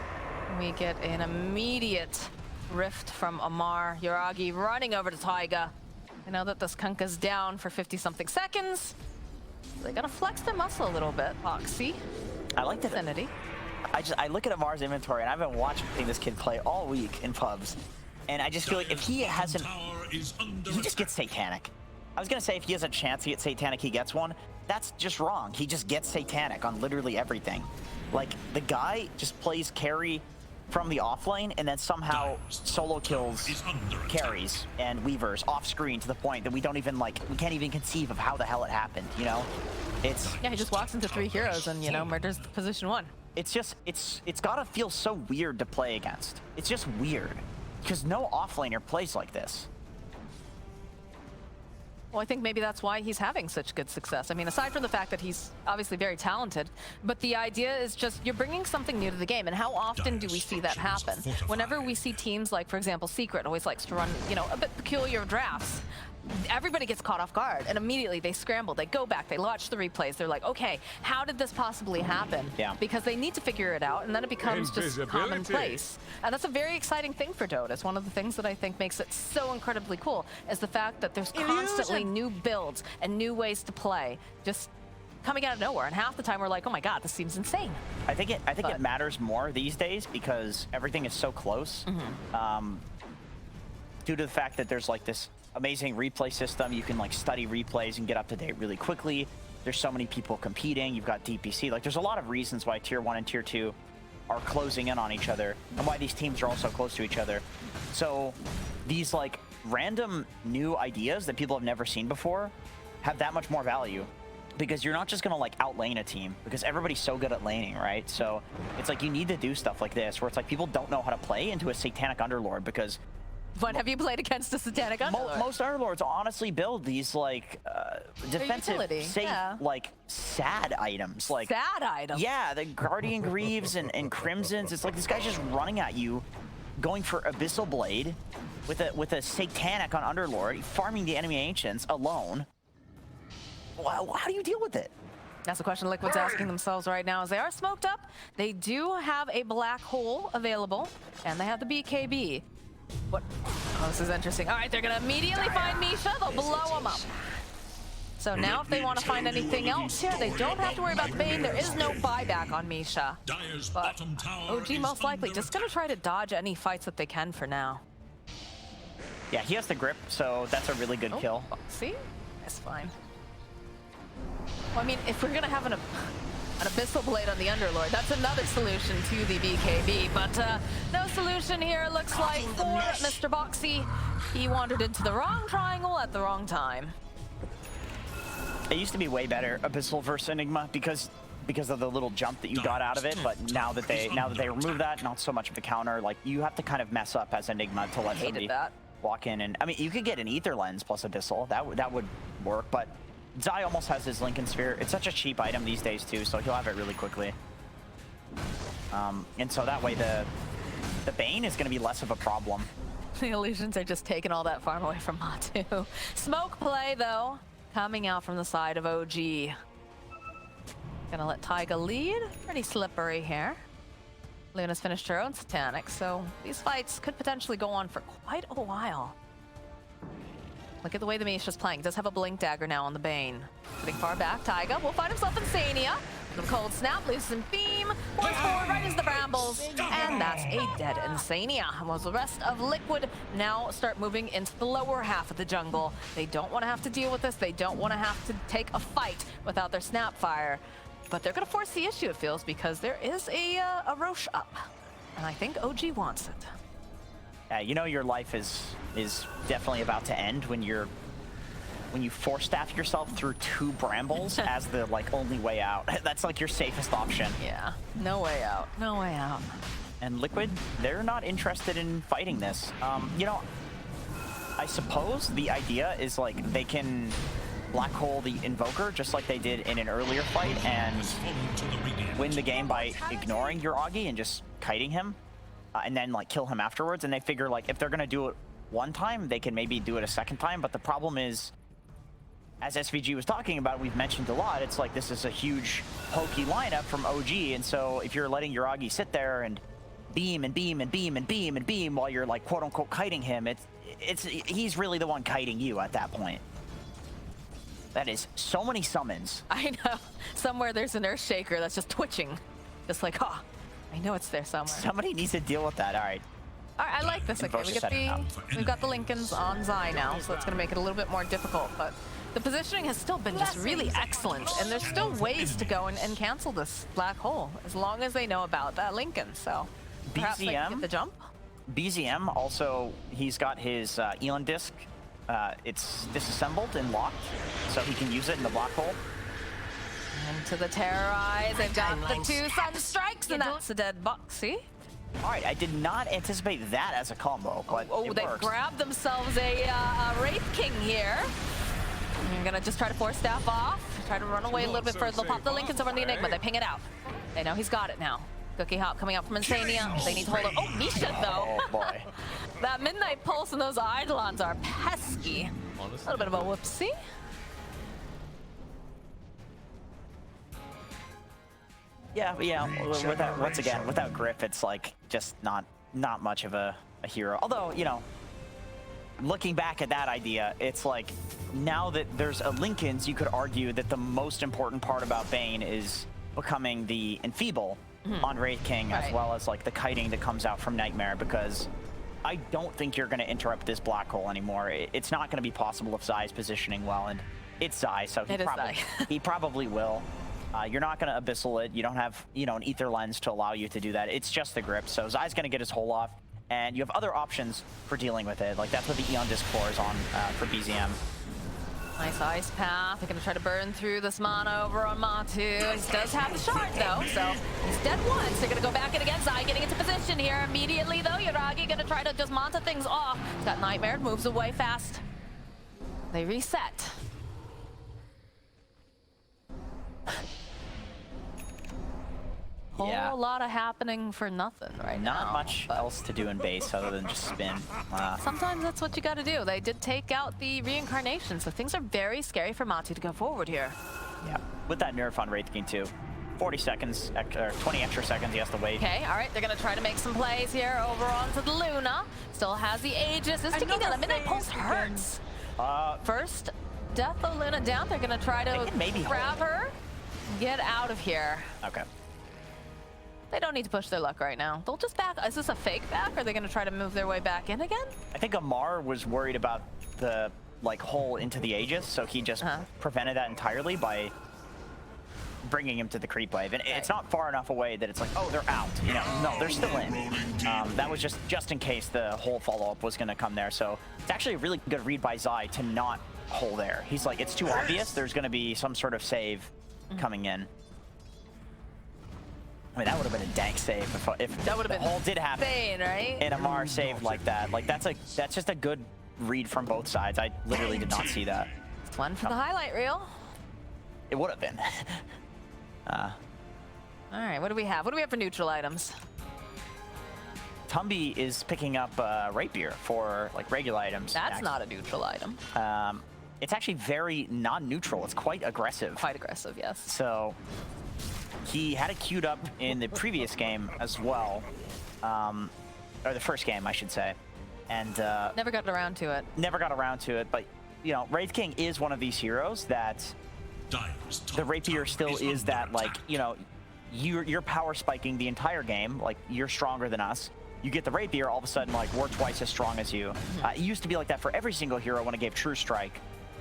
We get an immediate rift from Amar. Yuragi running over to Taiga. I know that this Kunkka's down for 50-something seconds. They gotta flex their muscle a little bit. Foxy. I like the Affinity. I look at Amar's inventory, and I've been watching this kid play all week in pubs, and I just feel like if he hasn't, he just gets Satanic. I was gonna say if he has a chance to get Satanic, he gets one. That's just wrong. He just gets Satanic on literally everything. Like, the guy just plays carry from the offlane and then somehow solo kills carries and weavers off screen to the point that we don't even we can't even conceive of how the hell it happened, you know? Yeah, he just walks into 3 heroes and, you know, murders position 1. It's just, it's gotta feel so weird to play against. It's just weird. Because no offlaner plays like this. Well, I think maybe that's why he's having such good success. I mean, aside from the fact that he's obviously very talented, but the idea is just you're bringing something new to the game. And how often do we see that happen? Whenever we see teams like, for example, Secret always likes to run, you know, a bit peculiar drafts. Everybody gets caught off guard, and immediately they scramble, they go back, they watch the replays, they're like, okay, how did this possibly happen? Yeah. Because they need to figure it out, and then it becomes just commonplace. And that's a very exciting thing for Dota. It's one of the things that I think makes it so incredibly cool, is the fact that there's constantly new builds and new ways to play, just coming out of nowhere. And half the time we're like, oh my god, this seems insane. I think it matters more these days because everything is so close. Due to the fact that there's like this amazing replay system, you can like study replays and get up to date really quickly. There's so many people competing. You've got DPC. Like, there's a lot of reasons why Tier 1 and Tier 2 are closing in on each other and why these teams are all so close to each other. So these like random new ideas that people have never seen before have that much more value, because you're not just gonna like outlane a team because everybody's so good at laning, right? So it's like you need to do stuff like this where it's like people don't know how to play into a Satanic Underlord because When have you played against a Satanic Underlord? Most Underlords honestly build these like defensive, utility, safe, yeah. like sad items. Like Sad items. yeah, the Guardian Greaves and Crimsons. It's like this guy's just running at you, going for Abyssal Blade with a Satanic on Underlord, farming the enemy Ancients alone. Wow, how do you deal with it? That's the question Liquid's asking themselves right now. As they are smoked up, they do have a black hole available, and they have the BKB. What? Oh, this is interesting. All right, they're gonna immediately find Misha. They'll blow him up. So now if they want to find anything else here, they don't have to worry about the Bane. There is no buyback on Misha. Dire's But bottom tower OG is most likely under just gonna try to dodge any fights that they can for now. Yeah, he has the grip, so that's a really good kill. See? That's fine. Well, I mean, if we're gonna have an Abyssal Blade on the Underlord, that's another solution to the BKB, but no solution here, looks like, for Mr. Boxy. He wandered into the wrong triangle at the wrong time. It used to be way better, Abyssal versus Enigma, because of the little jump that you got out of it, but now that they remove that, not so much of a counter. Like, you have to kind of mess up as Enigma to let somebody that. walk in, and I mean, you could get an Ether Lens plus Abyssal, that would work, but Zai almost has his Lincoln Sphere. It's such a cheap item these days too, so he'll have it really quickly. And so that way the Bane is going to be less of a problem. The illusions are just taking all that farm away from Matu. Smoke play, though, coming out from the side of OG. Gonna let Taiga lead. Pretty slippery here. Luna's finished her own Satanic, so these fights could potentially go on for quite a while. Look at the way the Misha's playing. Does have a Blink Dagger now on the Bane. Getting far back, Taiga will find himself Insania. Some Cold Snap, Lucent Beam, force forward right as the Brambles, and that's a dead Insania. While the rest of Liquid now start moving into the lower half of the jungle. They don't want to have to deal with this. They don't want to have to take a fight without their Snapfire. But they're going to force the issue, it feels, because there is a Roche up. And I think OG wants it. You know your life is definitely about to end when you force staff yourself through 2 Brambles as the like only way out. That's like your safest option. Yeah, no way out. No way out. And Liquid, they're not interested in fighting this. You know, I suppose the idea is like they can black hole the Invoker just like they did in an earlier fight and win the game by ignoring your Augie and just kiting him. And then like kill him afterwards, and they figure like if they're gonna do it one time, they can maybe do it a second time. But the problem is, as SVG was talking about, we've mentioned a lot, it's like this is a huge pokey lineup from OG, and so if you're letting your Augie sit there and beam and beam and beam and beam and beam while you're like quote unquote kiting him, he's really the one kiting you at that point. That is so many summons. I know. Somewhere there's an Earth Shaker that's just twitching, just like I know it's there somewhere. Somebody needs to deal with that. All right. I like this. Okay, we've got the Lincolns on Zai now, so that's going to make it a little bit more difficult. But the positioning has still been just really excellent, and there's still ways to go and cancel this black hole as long as they know about that Lincoln. So perhaps they can get the jump. BZM also, he's got his Elon disc. It's disassembled and locked, so he can use it in the black hole. Into the Terrorize, they've got the 2 Sun Strikes, and that's a dead Boxy. All right, I did not anticipate that as a combo, but they grabbed themselves a Wraith King here. I'm gonna just try to force staff off, try to run away a little bit further. They'll pop the Lincolns over on the Enigma, they ping it out. They know he's got it now. Cookie Hop coming out from Insania. They need to hold it. Oh, Misha though. Oh boy. That Midnight Pulse and those Eidolons are pesky. A little bit of a whoopsie. Yeah. Without grip, it's like just not much of a hero. Although, you know, looking back at that idea, it's like now that there's a Lincoln's, you could argue that the most important part about Bane is becoming the Enfeeble on Wraith King, as well as like the kiting that comes out from Nightmare, because I don't think you're going to interrupt this black hole anymore. It's not going to be possible if Zai is positioning well, and it's Zai, so he probably will. You're not going to Abyssal it. You don't have, you know, an Ether Lens to allow you to do that. It's just the grip. So Zai's going to get his hole off, and you have other options for dealing with it. Like that's what the Eon Disc 4 is on for BZM. Nice ice path. They're going to try to burn through this mana over on Matu. He does have the shard, though, so he's dead once. They're going to go back in again. Zai getting into position here immediately, though. Yuragi going to try to just Manta things off. He's got Nightmare, moves away fast. They reset. Yeah. Whole lot of happening for nothing right now. Not much else to do in base other than just spin. Sometimes that's what you got to do. They did take out the reincarnation, so things are very scary for Matu to go forward here. Yeah, with that nerf on Wraith King too. 40 seconds, or 20 extra seconds he has to wait. Okay, all right, they're going to try to make some plays here over onto the Luna. Still has the Aegis. This ticking down. The Midnight Pulse hurts. First, Death of Luna down. They're going to try to maybe grab her, get out of here. Okay. They don't need to push their luck right now. They'll just back. Is this a fake back, or are they going to try to move their way back in again? I think Amar was worried about the hole into the Aegis, so he just prevented that entirely by bringing him to the creep wave. And it's not far enough away that it's like, oh, they're out. You know, no, they're still in. That was just in case the whole follow-up was going to come there. So it's actually a really good read by Zai to not hole there. He's like, it's too obvious. There's going to be some sort of save coming in. I mean, that would have been a dank save if that would have been hole did happen. insane, right? And Amar saved like that. Like that's just a good read from both sides. I literally did not see that. It's one for the highlight reel. It would have been. All right, what do we have? What do we have for neutral items? Tumby is picking up Rapier for like regular items. That's not a neutral item. It's actually very non-neutral. It's quite aggressive. Quite aggressive, yes. So he had it queued up in the previous game as well, or the first game, I should say, and never got around to it. Never got around to it, but you know, Wraith King is one of these heroes that the Rapier still is that like, you know, you're power spiking the entire game, like you're stronger than us. You get the Rapier, all of a sudden like we're twice as strong as you. It used to be like that for every single hero when it gave True Strike.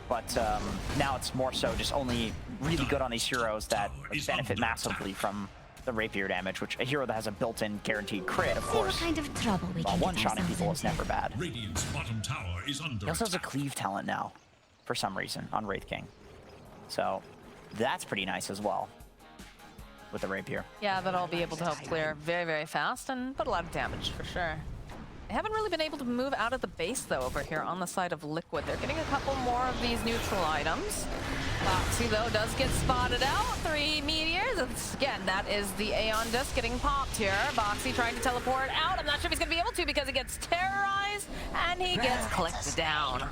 But now it's more so just only really good on these heroes that benefit massively from the Rapier damage, which a hero that has a built-in guaranteed crit, of course. What kind of trouble we can One-shotting people is never bad. Radiant's bottom tower is under He also has a attack. cleave talent now, for some reason, on Wraith King. So that's pretty nice as well, with the Rapier. Yeah, that'll be able to help clear very, very fast and put a lot of damage for sure. They haven't really been able to move out of the base, though, over here on the side of Liquid. They're getting a couple more of these neutral items. Boxy, though, does get spotted out. 3 meteors. Again, that is the Aeon Disc getting popped here. Boxy trying to teleport out. I'm not sure if he's going to be able to because he gets terrorized and he gets clicked down.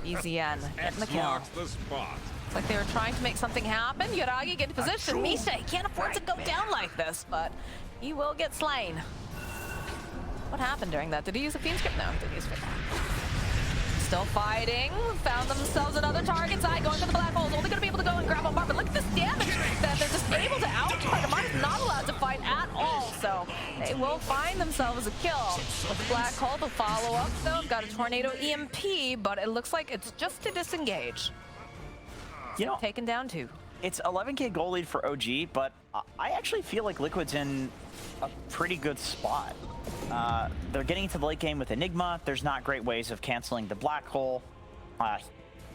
Easy N getting the kill. Looks like they were trying to make something happen. Yuragi get in position. Misha, he can't afford to go down like this, but he will get slain. What happened during that? Did he use a Fiend Script? No, he didn't use it. Still fighting. Found themselves another target. Zai going to the black holes. Only going to be able to go and grab Amar, but look at this damage that they're just able to output. Amar's not allowed to fight at all, so they will find themselves a kill. With the black hole to follow up, though, got a tornado EMP, but it looks like it's just to disengage. You know, Taken down 2. it's 11k goal lead for OG, but I actually feel like Liquid's in a pretty good spot. They're getting into the late game with Enigma. There's not great ways of canceling the black hole.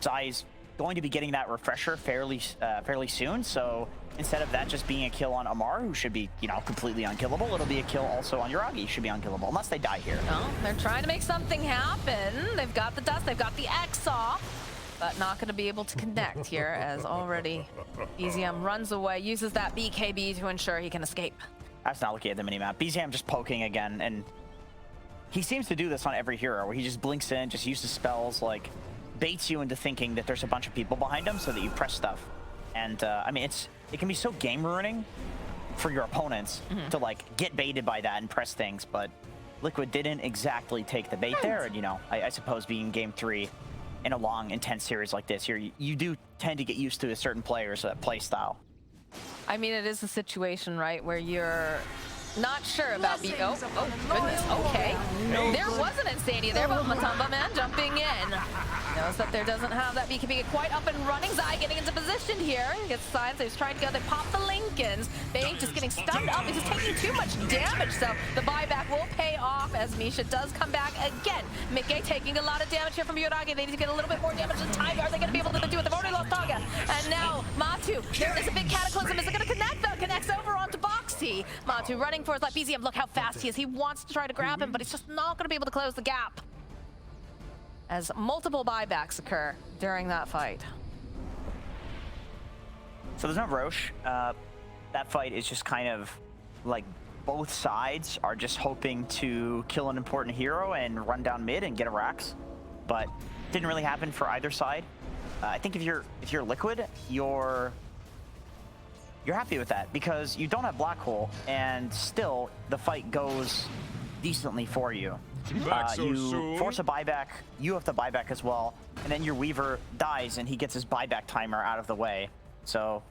Zai's going to be getting that refresher fairly soon, so instead of that just being a kill on Amar, who should be, you know, completely unkillable, it'll be a kill also on Yuragi, should be unkillable, unless they die here. No, they're trying to make something happen. They've got the dust, they've got the X off, but not going to be able to connect here as already BZM runs away, uses that BKB to ensure he can escape. I was not looking at the minimap. BZM just poking again, and he seems to do this on every hero, where he just blinks in, just uses spells, like, baits you into thinking that there's a bunch of people behind him so that you press stuff. And, I mean, it can be so game-ruining for your opponents to, like, get baited by that and press things, but Liquid didn't exactly take the bait there, and, you know, I suppose being Game 3 in a long, intense series like this, you do tend to get used to a certain player's play style. I mean, it is a situation, right, where you're Not sure about oh goodness, okay. There was an Insania there, but Matumba Man jumping in. Knows that there doesn't have that BKB quite up and running. Zai getting into position here. He gets signs that he's trying to go. They pop the Lincolns. Bane just getting stunned up. He's just taking too much damage, so the buyback will pay off as Misha does come back again. Mickey taking a lot of damage here from Yoragi. They need to get a little bit more damage than Tiger. Are they going to be able to do it? They've already lost Taga. And now Matu. There is a big cataclysm. Is it going to connect though? Connects over onto Boxy. Matu running for his life. BZM, look how fast he is. He wants to try to grab him, but he's just not going to be able to close the gap. As multiple buybacks occur during that fight. So there's no Roche. That fight is just kind of like both sides are just hoping to kill an important hero and run down mid and get a Rax, but didn't really happen for either side. I think if you're Liquid, you're happy with that because you don't have Black Hole and still the fight goes decently for you. You force a buyback, you have to buyback as well, and then your Weaver dies and he gets his buyback timer out of the way. So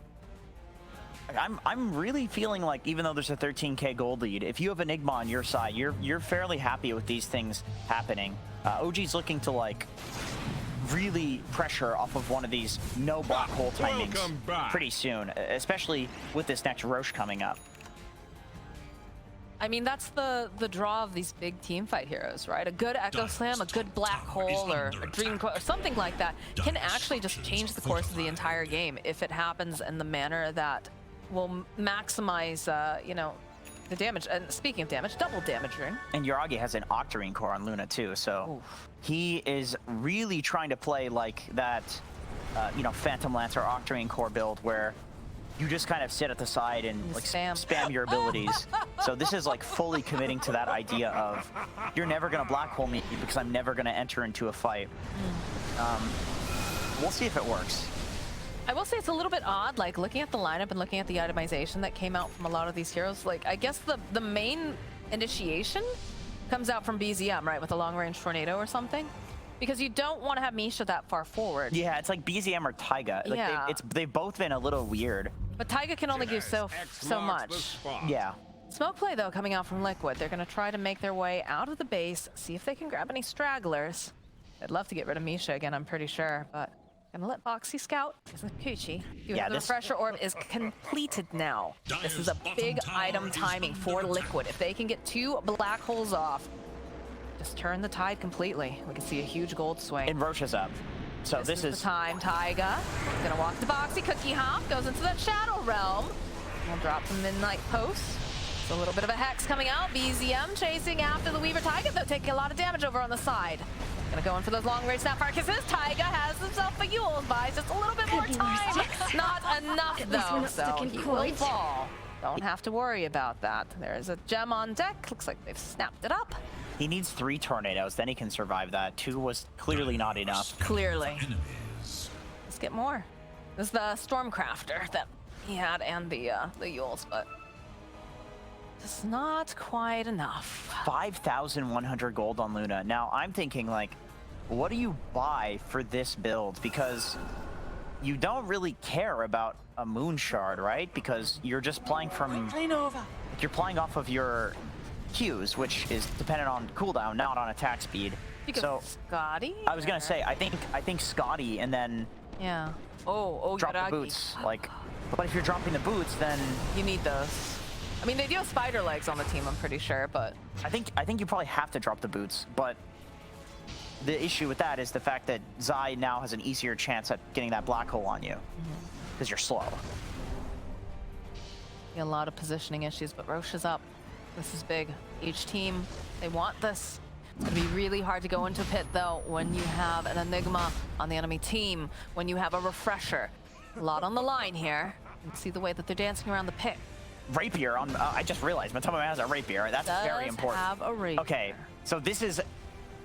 I'm really feeling like even though there's a 13k gold lead, if you have Enigma on your side, you're fairly happy with these things happening. OG's looking to like really pressure off of one of these no Black Hole timings pretty soon, especially with this next Roche coming up. I mean, that's the draw of these big team fight heroes, right? A good Echo Slam, a good Black Hole, or a Dream or something like that can actually just change the course of the entire game if it happens in the manner that will maximize, you know, the damage. And speaking of damage, double damage ring. And Yoragi has an Octarine core on Luna too, so he is really trying to play like that, you know, Phantom Lancer Octarine core build where you just kind of sit at the side and like spam your abilities. So this is like fully committing to that idea of you're never gonna Black Hole me because I'm never gonna enter into a fight. We'll see if it works. I will say it's a little bit odd, like looking at the lineup and looking at the itemization that came out from a lot of these heroes. Like I guess the main initiation comes out from BZM, right, with a long range tornado or something. Because you don't want to have Misha that far forward. Yeah, it's like BZM or Taiga. Like yeah. They've both been a little weird. But Taiga can only do so much. Yeah. Smoke play, though, coming out from Liquid. They're going to try to make their way out of the base, see if they can grab any stragglers. I'd love to get rid of Misha again, I'm pretty sure, but gonna let Boxy scout. Is it Kuchi? Yeah, the refresher orb is completed now. This is a big item timing for Liquid. If they can get 2 Black Holes off, just turn the tide completely. We can see a huge gold swing. And Roche is up. So this is the time. Taiga gonna walk the Boxy, cookie hop, goes into that Shadow Realm. We'll drop the Midnight Post. It's a little bit of a hex coming out. BZM chasing after the Weaver. Taiga, though, taking a lot of damage over on the side. Gonna go in for those long range Sapphire Kisses. Taiga has himself a Yule, buys just a little bit more time. Not enough, though, so he will fall. Don't have to worry about that. There's a gem on deck. Looks like they've snapped it up. He needs 3 tornadoes, then he can survive that. 2 was clearly not enough. Clearly. Let's get more. This is the Stormcrafter that he had and the Yules, but it's not quite enough. 5,100 gold on Luna. Now, I'm thinking, like, what do you buy for this build? Because you don't really care about a Moon Shard, right? Because you're just playing from... You're playing off of your Qs, which is dependent on cooldown, not on attack speed. Because so Scotty? I was gonna say, I think Scotty, and then yeah. Oh, drop Yoragi. the boots. Like, but if you're dropping the boots, then you need those. I mean, they do have spider legs on the team, I'm pretty sure, but I think you probably have to drop the boots. But the issue with that is the fact that Zai now has an easier chance at getting that Black Hole on you because you're slow. A lot of positioning issues, but Roche is up. This is big. Each team, they want this. It's going to be really hard to go into a pit, though, when you have an Enigma on the enemy team, when you have a Refresher. A lot on the line here. You can see the way that they're dancing around the pit. Rapier on, I just realized, Matoma has a Rapier. That's very important. Have a Rapier. Okay, so this is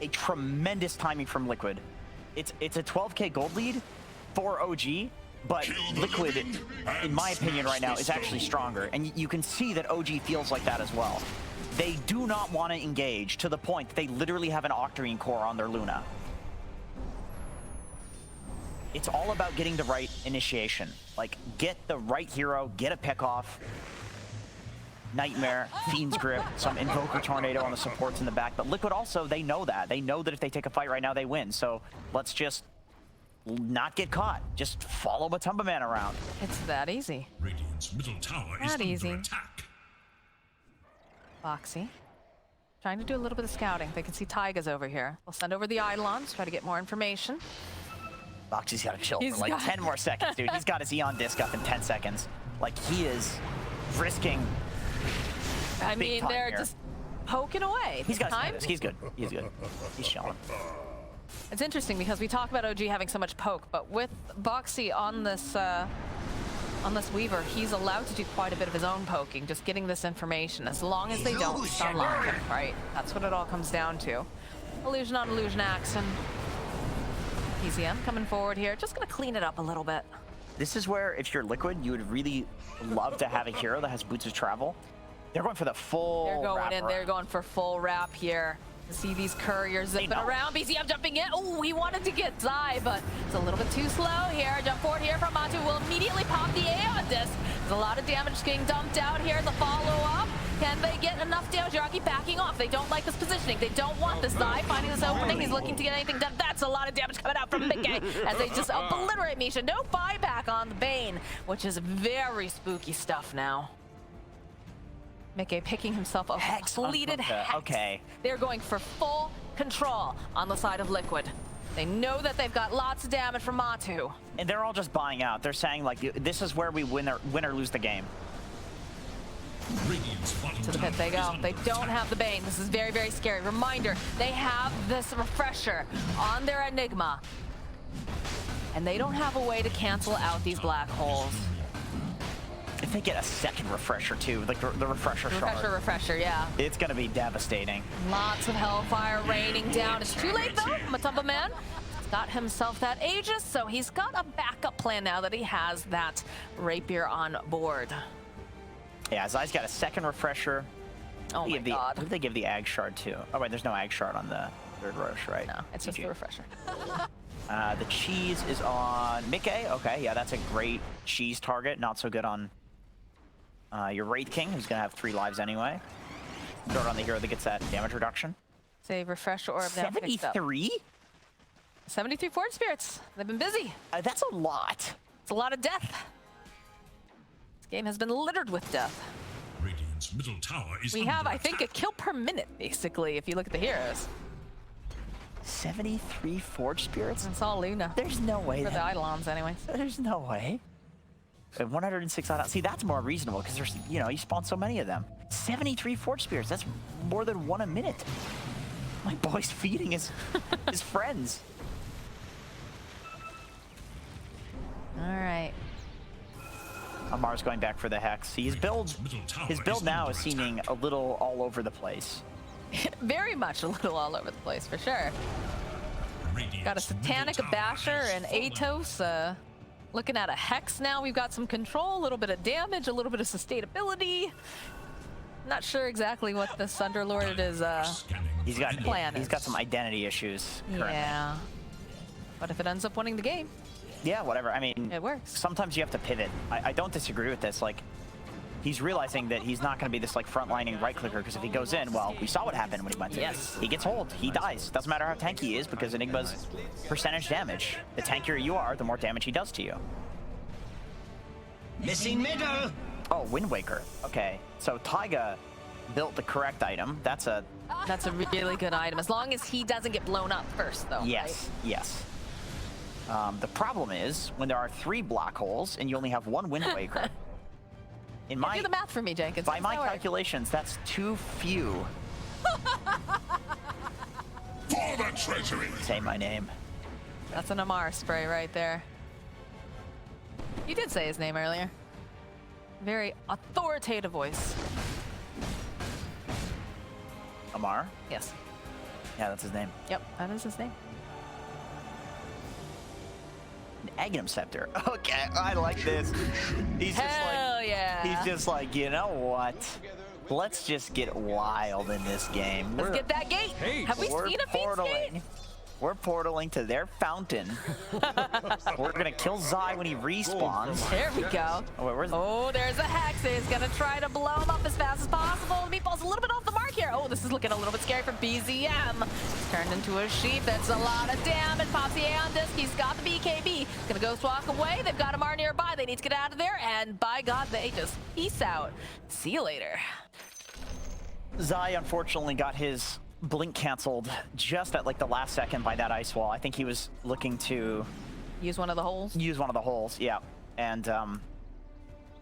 a tremendous timing from Liquid. It's a 12k gold lead for OG, but Liquid, in my opinion right now, is actually stronger. And you can see that OG feels like that as well. They do not want to engage to the point that they literally have an Octarine core on their Luna. It's all about getting the right initiation. Like, get the right hero, get a pick off, Nightmare, Fiend's Grip, some Invoker Tornado on the supports in the back. But Liquid also, they know that. They know that if they take a fight right now, they win. So let's just not get caught. Just follow Matumba Man around. It's that easy. Radiant's middle tower is That easy. under attack. Foxy. Trying to do a little bit of scouting. They can see Taiga's over here. We'll send over the Eidolons, try to get more information. Boxy's got to chill He's for like got- 10 more seconds, dude. He's got his Eon Disc up in 10 seconds. Like, he is risking. I Big mean, time they're here. just poking away. He's got his Time? Eon Disc. He's good. He's good. He's chilling. It's interesting because we talk about OG having so much poke, but with Boxy on this Weaver, he's allowed to do quite a bit of his own poking, just getting this information, as long as they don't unlock him, right? That's what it all comes down to. Illusion on illusion action. PCM coming forward here, just gonna clean it up a little bit. This is where, if you're Liquid, you would really love to have a hero that has boots of travel. They're going for the full They're going wrap in, around. they're going for full wrap here. See these couriers zipping know. around. BCM jumping in. Oh, he wanted to get Zai, but it's a little bit too slow here. Jump forward here from Matu will immediately pop the Aeon Disc. There's a lot of damage getting dumped out here. The follow-up. Can they get enough damage? Yaraki backing off. They don't like this positioning. They don't want this Zai finding this opening. He's looking to get anything done. That's a lot of damage coming out from Mickey as they just obliterate Misha. No buyback on the Bane, which is very spooky stuff now. Mickey picking himself a completed Hex. Okay. They're going for full control on the side of Liquid. They know that they've got lots of damage from Matu. And they're all just buying out. They're saying, like, this is where we win or lose the game. Radiant's bottom To the pit tower they is go. under They don't attack. have the Bane. This is very, very scary. Reminder, they have this refresher on their Enigma. And they don't have a way to cancel out these black holes. If they get a second refresher, too, like the refresher shard, Refresher, yeah. it's going to be devastating. Lots of hellfire raining down. It's too late, though. Matumba Man got himself that Aegis, so he's got a backup plan now that he has that Rapier on board. Yeah, Zai's got a second refresher. Oh my god. Who did they give the Ag Shard to? Oh, wait, there's no Ag Shard on the third Roche, right? No, it's just GG. the refresher. The cheese is on Mickey. Okay, yeah, that's a great cheese target. Not so good on your Wraith King, who's going to have 3 lives anyway. Throw it on the hero that gets that damage reduction. Save refresher orb now picked up. 73? 73 Forge Spirits. They've been busy. That's a lot. It's a lot of death. This game has been littered with death. Radiant's middle tower is We under have, I think, a attack. kill per minute, basically, if you look at the heroes. 73 Forge Spirits? It's all Luna. There's no way. For the Eidolons, anyways. There's no way. 106 out. See, that's more reasonable because there's, you spawn so many of them. 73 Forge Spirits. That's more than 1 a minute. My boy's feeding his friends. All right. Amar's going back for the Hex. See, his build now is seeming a little all over the place. Very much a little all over the place, for sure. Radiant's Got a Satanic, a middle tower Basher, has and fallen. Atos. Looking at a Hex now. We've got some control, a little bit of damage, a little bit of sustainability. Not sure exactly what this Underlord is. Scanning He's got for Plan he's is. got some identity issues currently. Yeah. But if it ends up winning the game, Yeah, whatever. I mean, it works. sometimes you have to pivot. I don't disagree with this. Like, he's realizing that he's not going to be this like frontlining right clicker because if he goes in, well, we saw what happened when he went in. Yes. He gets hold. He dies. Doesn't matter how tanky he is because Enigma's percentage damage. The tankier you are, the more damage he does to you. Missing middle. Oh, Wind Waker. Okay, so Taiga built the correct item. That's a That's a really good item, as long as he doesn't get blown up first, though. yes, yes. The problem is when there are 3 black holes and you only have 1 Wind Waker. In Right? Do the math for me, Jenkins. by How my does that work? calculations, that's too few. For the treasury. Say my name. That's an Amar spray right there. You did say his name earlier. Very authoritative voice. Amar? Yes. Yeah, that's his name. Yep, that is his name. An Aghanim Scepter. Okay, I like this. He's just Hell like, yeah. he's just like, you know what? Let's just get wild in this game. Let's get that gate. Have we we're seen a Fiend's portaling. gate? We're portaling to their fountain. We're gonna kill Zai when he respawns. There we go. Oh, wait, where's Oh, there's a Hex. He's gonna try to blow him up as fast as possible. Meatball's a little bit off the mark here. Oh, this is looking a little bit scary for BZM. He's turned into a sheep. That's a lot of damage. Pops the A on disc. He's got the BKB. He's gonna ghost walk away. They've got Amar nearby. They need to get out of there. And by God, they just peace out. See you later. Zai unfortunately got his blink canceled just at like the last second by that ice wall. I think he was looking to Use one of the holes. use one of the holes, yeah. And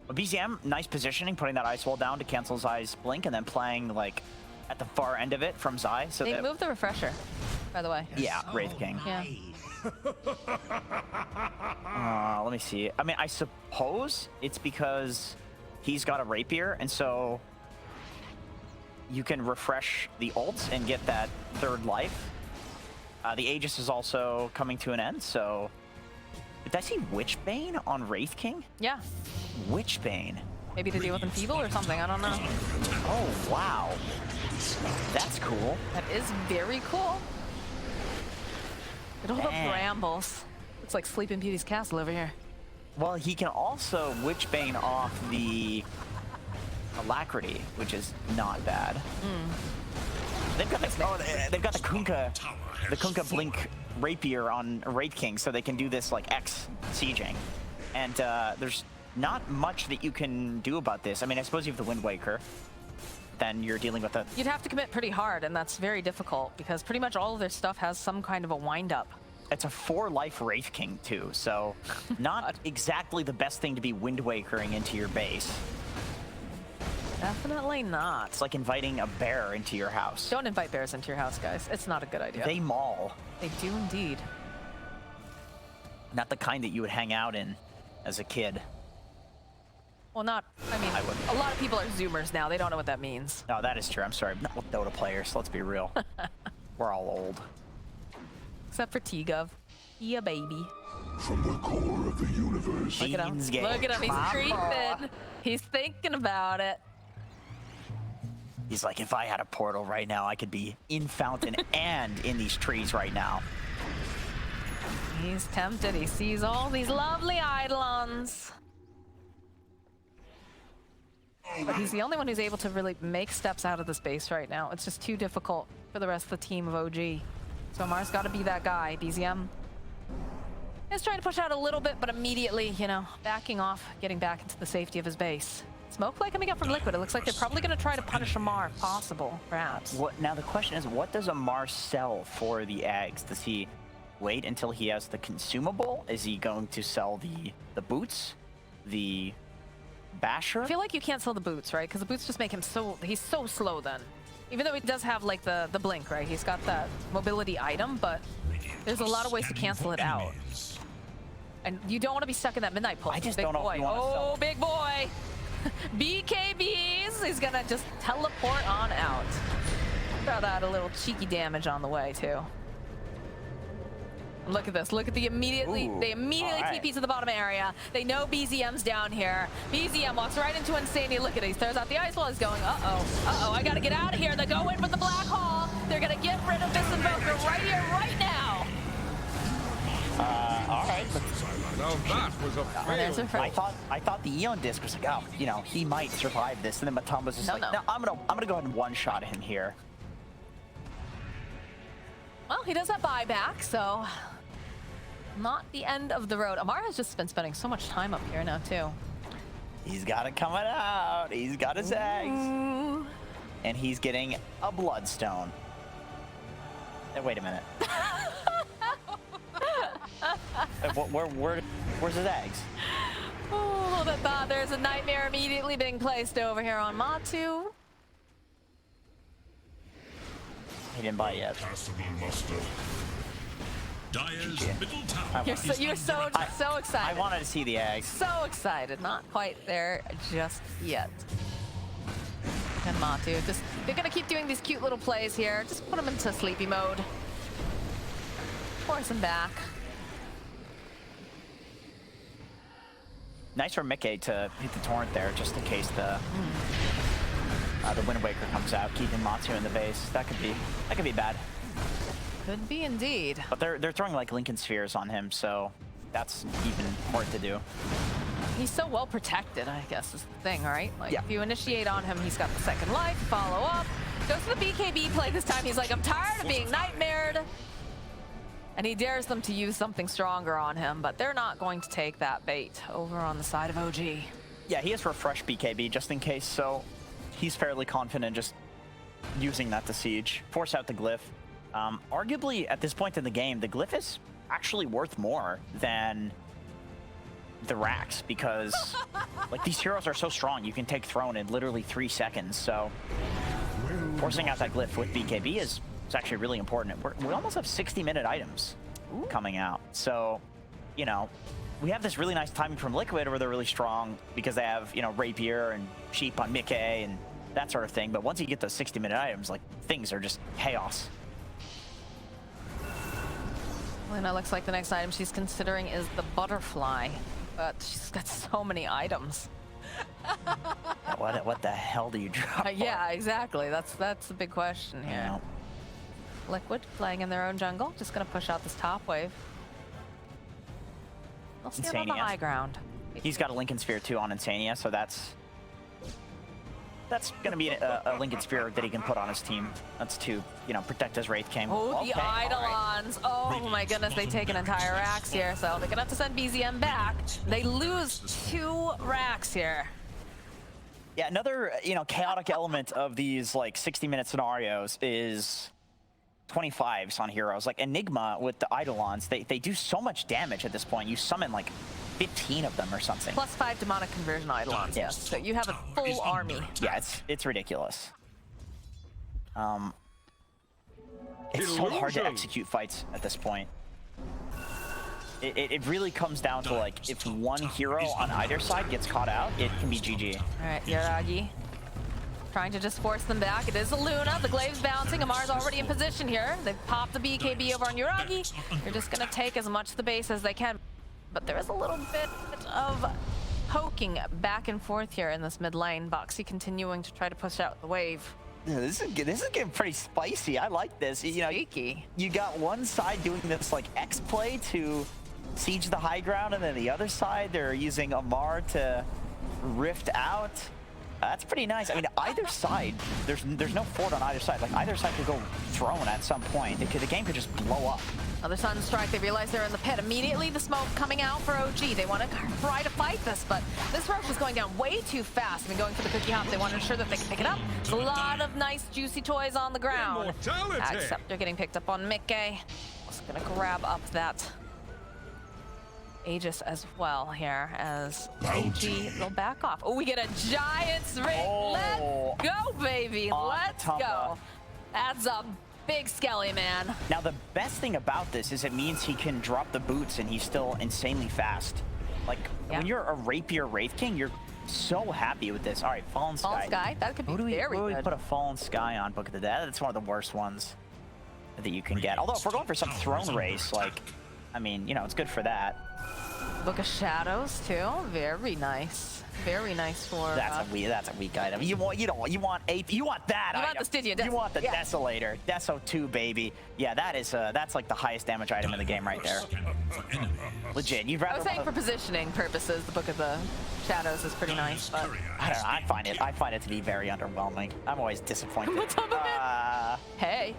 BZM, nice positioning, putting that ice wall down to cancel Zai's blink and then playing like at the far end of it from Zai. So They that, moved the refresher, by the way. yeah, Wraith King. Yeah. Let me see. I mean, I suppose it's because he's got a rapier, and so you can refresh the ults and get that third life. The Aegis is also coming to an end, so... Did I see Witchbane on Wraith King? Yeah. Witchbane. Maybe to deal with Enfeeble or something. I don't know. Oh, wow. That's cool. That is very cool. Look at all the Dang. brambles. It's like Sleeping Beauty's castle over here. Well, he can also Witchbane off the Alacrity, which is not bad. They've got they've got the Kunkka Blink Rapier on Wraith King, so they can do this like X sieging. And there's not much that you can do about this. I mean, I suppose you have the Wind Waker. Then you're dealing with a... You'd have to commit pretty hard, and that's very difficult because pretty much all of their stuff has some kind of a wind-up. It's a 4-life Wraith King too, so not exactly the best thing to be Wind Wakering into your base. Definitely not. It's like inviting a bear into your house. Don't invite bears into your house, guys. It's not a good idea. They maul. They do indeed. Not the kind that you would hang out in as a kid. Well, not, I mean, I wouldn't. a lot of people are Zoomers now. They don't know what that means. No, that is true. I'm sorry. Not with Dota players. Let's be real. We're all old. Except for T-Gov. Yeah, baby. From the core of the universe. Look at him. Fiends get Look at him. He's copper. creeping. He's thinking about it. He's like, if I had a portal right now, I could be in Fountain and in these trees right now. He's tempted. He sees all these lovely Eidolons. But he's the only one who's able to really make steps out of this base right now. It's just too difficult for the rest of the team of OG. So Amar's got to be that guy. BZM is trying to push out a little bit, but immediately, you know, backing off, getting back into the safety of his base. Smoke play coming up from Liquid. It looks like they're probably going to try to punish Amar, if possible, perhaps. Now the question is, what does Amar sell for the eggs? Does he wait until he has the consumable? Is he going to sell the boots? The basher? I feel like you can't sell the boots, right? Because the boots just make him he's so slow then. Even though he does have like the blink, right? He's got that mobility item, but there's a lot of ways to cancel it out. And you don't want to be stuck in that midnight pulse. I just big don't know boy. if you want to sell Oh, big boy. BKBs. He's gonna just teleport on out. Throw out a little cheeky damage on the way too. Look at this. Look at the immediately. Ooh, They immediately all right. TP to the bottom area. They know BZM's down here. BZM walks right into Insanity. Look at it. He throws out the ice wall. He's going, uh-oh, I gotta get out of here. They go in with the black hole. They're gonna get rid of this invoker right here, right now. All right. Now that was a Oh, there's a I thought the Eon disc was like, oh, you know, he might survive this, and then Matumba's was just No, like, no. no, I'm gonna go ahead and one-shot him here. Well, he does have buyback, so not the end of the road. Amar has just been spending so much time up here now too. He's got it coming out. He's got his eggs, Ooh. and he's getting a bloodstone. Wait a minute. Where's his eggs? Oh, that thought. There's a nightmare immediately being placed over here on Matu. He didn't buy it yet. Passable muster. Dyer's middle tower. You're so excited. I wanted to see the eggs. So excited. Not quite there just yet. And Matu, they're gonna keep doing these cute little plays here. Just put them into sleepy mode. Force him back. Nice for Mickey to hit the torrent there, just in case the Wind Waker comes out, keeping Matsu in the base. That could be bad. Could be indeed. But they're throwing like Lincoln spheres on him, so that's even hard to do. He's so well protected, I guess, is the thing, right? Like, Yeah. if you initiate on him, he's got the second life, follow up. Goes to the BKB play this time. He's like, I'm tired of being nightmared. And he dares them to use something stronger on him, but they're not going to take that bait over on the side of OG. Yeah, he has refresh BKB just in case, so he's fairly confident just using that to siege. Force out the glyph. Arguably, at this point in the game, the glyph is actually worth more than the racks because like these heroes are so strong. You can take throne in literally 3 seconds, so forcing out that glyph with BKB is actually really important. We almost have 60-minute items coming out, so you know, we have this really nice timing from Liquid where they're really strong because they have, you know, Rapier and Sheep on Mickey and that sort of thing. But once you get those 60-minute items, like, things are just chaos. Luna looks like the next item she's considering is the butterfly, but she's got so many items. What the hell do you drop? Yeah, exactly. That's the big question here. Yeah. Liquid playing in their own jungle, just gonna push out this top wave. They'll stand on the Insania. high ground. He's got a Lincoln Sphere too on Insania, so that's gonna be a Lincoln Sphere that he can put on his team. That's to, you know, protect his Wraith King. Oh, Okay, the all right. Eidolons. Oh my goodness, they take an entire racks here, so they're gonna have to send BZM back. They lose 2 racks here. Yeah, another, you know, chaotic element of these like 60-minute scenarios is 25s on heroes. Like Enigma with the Eidolons, they do so much damage at this point. You summon like 15 of them or something. +5 demonic conversion Eidolons, yes. So you have a full army. Yeah, it's ridiculous. It's so hard to execute fights at this point. It really comes down to like, if one hero on either side gets caught out, it can be GG. All right, Yaragi trying to just force them back. It is a Luna. The Glaive's bouncing. Amar's already in position here. They've popped the BKB over on Yaragi. They're just going to take as much of the base as they can. But there is a little bit of poking back and forth here in this mid lane. Boxy continuing to try to push out the wave. Yeah, this is getting pretty spicy. I like this. You know, Cheeky. you got one side doing this like X play to siege the high ground, and then the other side they're using Amar to rift out. That's pretty nice. I mean, either side, there's no fort on either side. Like either side could go throne at some point. The game could just blow up. Another Sun Strike. They realize they're in the pit. Immediately the smoke coming out for OG. They want to try to fight this, but this rush is going down way too fast. I mean, going for the cookie hop, they want to ensure that they can pick it up. There's a lot of nice juicy toys on the ground. Except they're getting picked up on Mickey. Just gonna grab up that Aegis as well here as OG will back off. Oh, we get a Giant's Ring. Oh. Let's go, baby. Let's Tumba. go. That's a big skelly, man. Now, the best thing about this is it means he can drop the boots and he's still insanely fast. Like, Yeah. when you're a Rapier Wraith King, you're so happy with this. All right, Fallen Sky. Fallen Sky, that could be Who do we very good. put a Fallen Sky on Book of the Dead? That's one of the worst ones that you can get. Although, if we're going for some throne race, like, I mean, you know, it's good for that. Book of Shadows too. Very nice. Very nice for. That's a weak item. You want that You want item. the Stygia You want the yeah. Desolator. Deso 2, baby. Yeah, that's like the highest damage item in the game right there. Legit. You'd I rather was saying for positioning purposes, the Book of the Shadows is pretty nice, but I don't know. I find it to be very underwhelming. I'm always disappointed. What's up with it? Hey.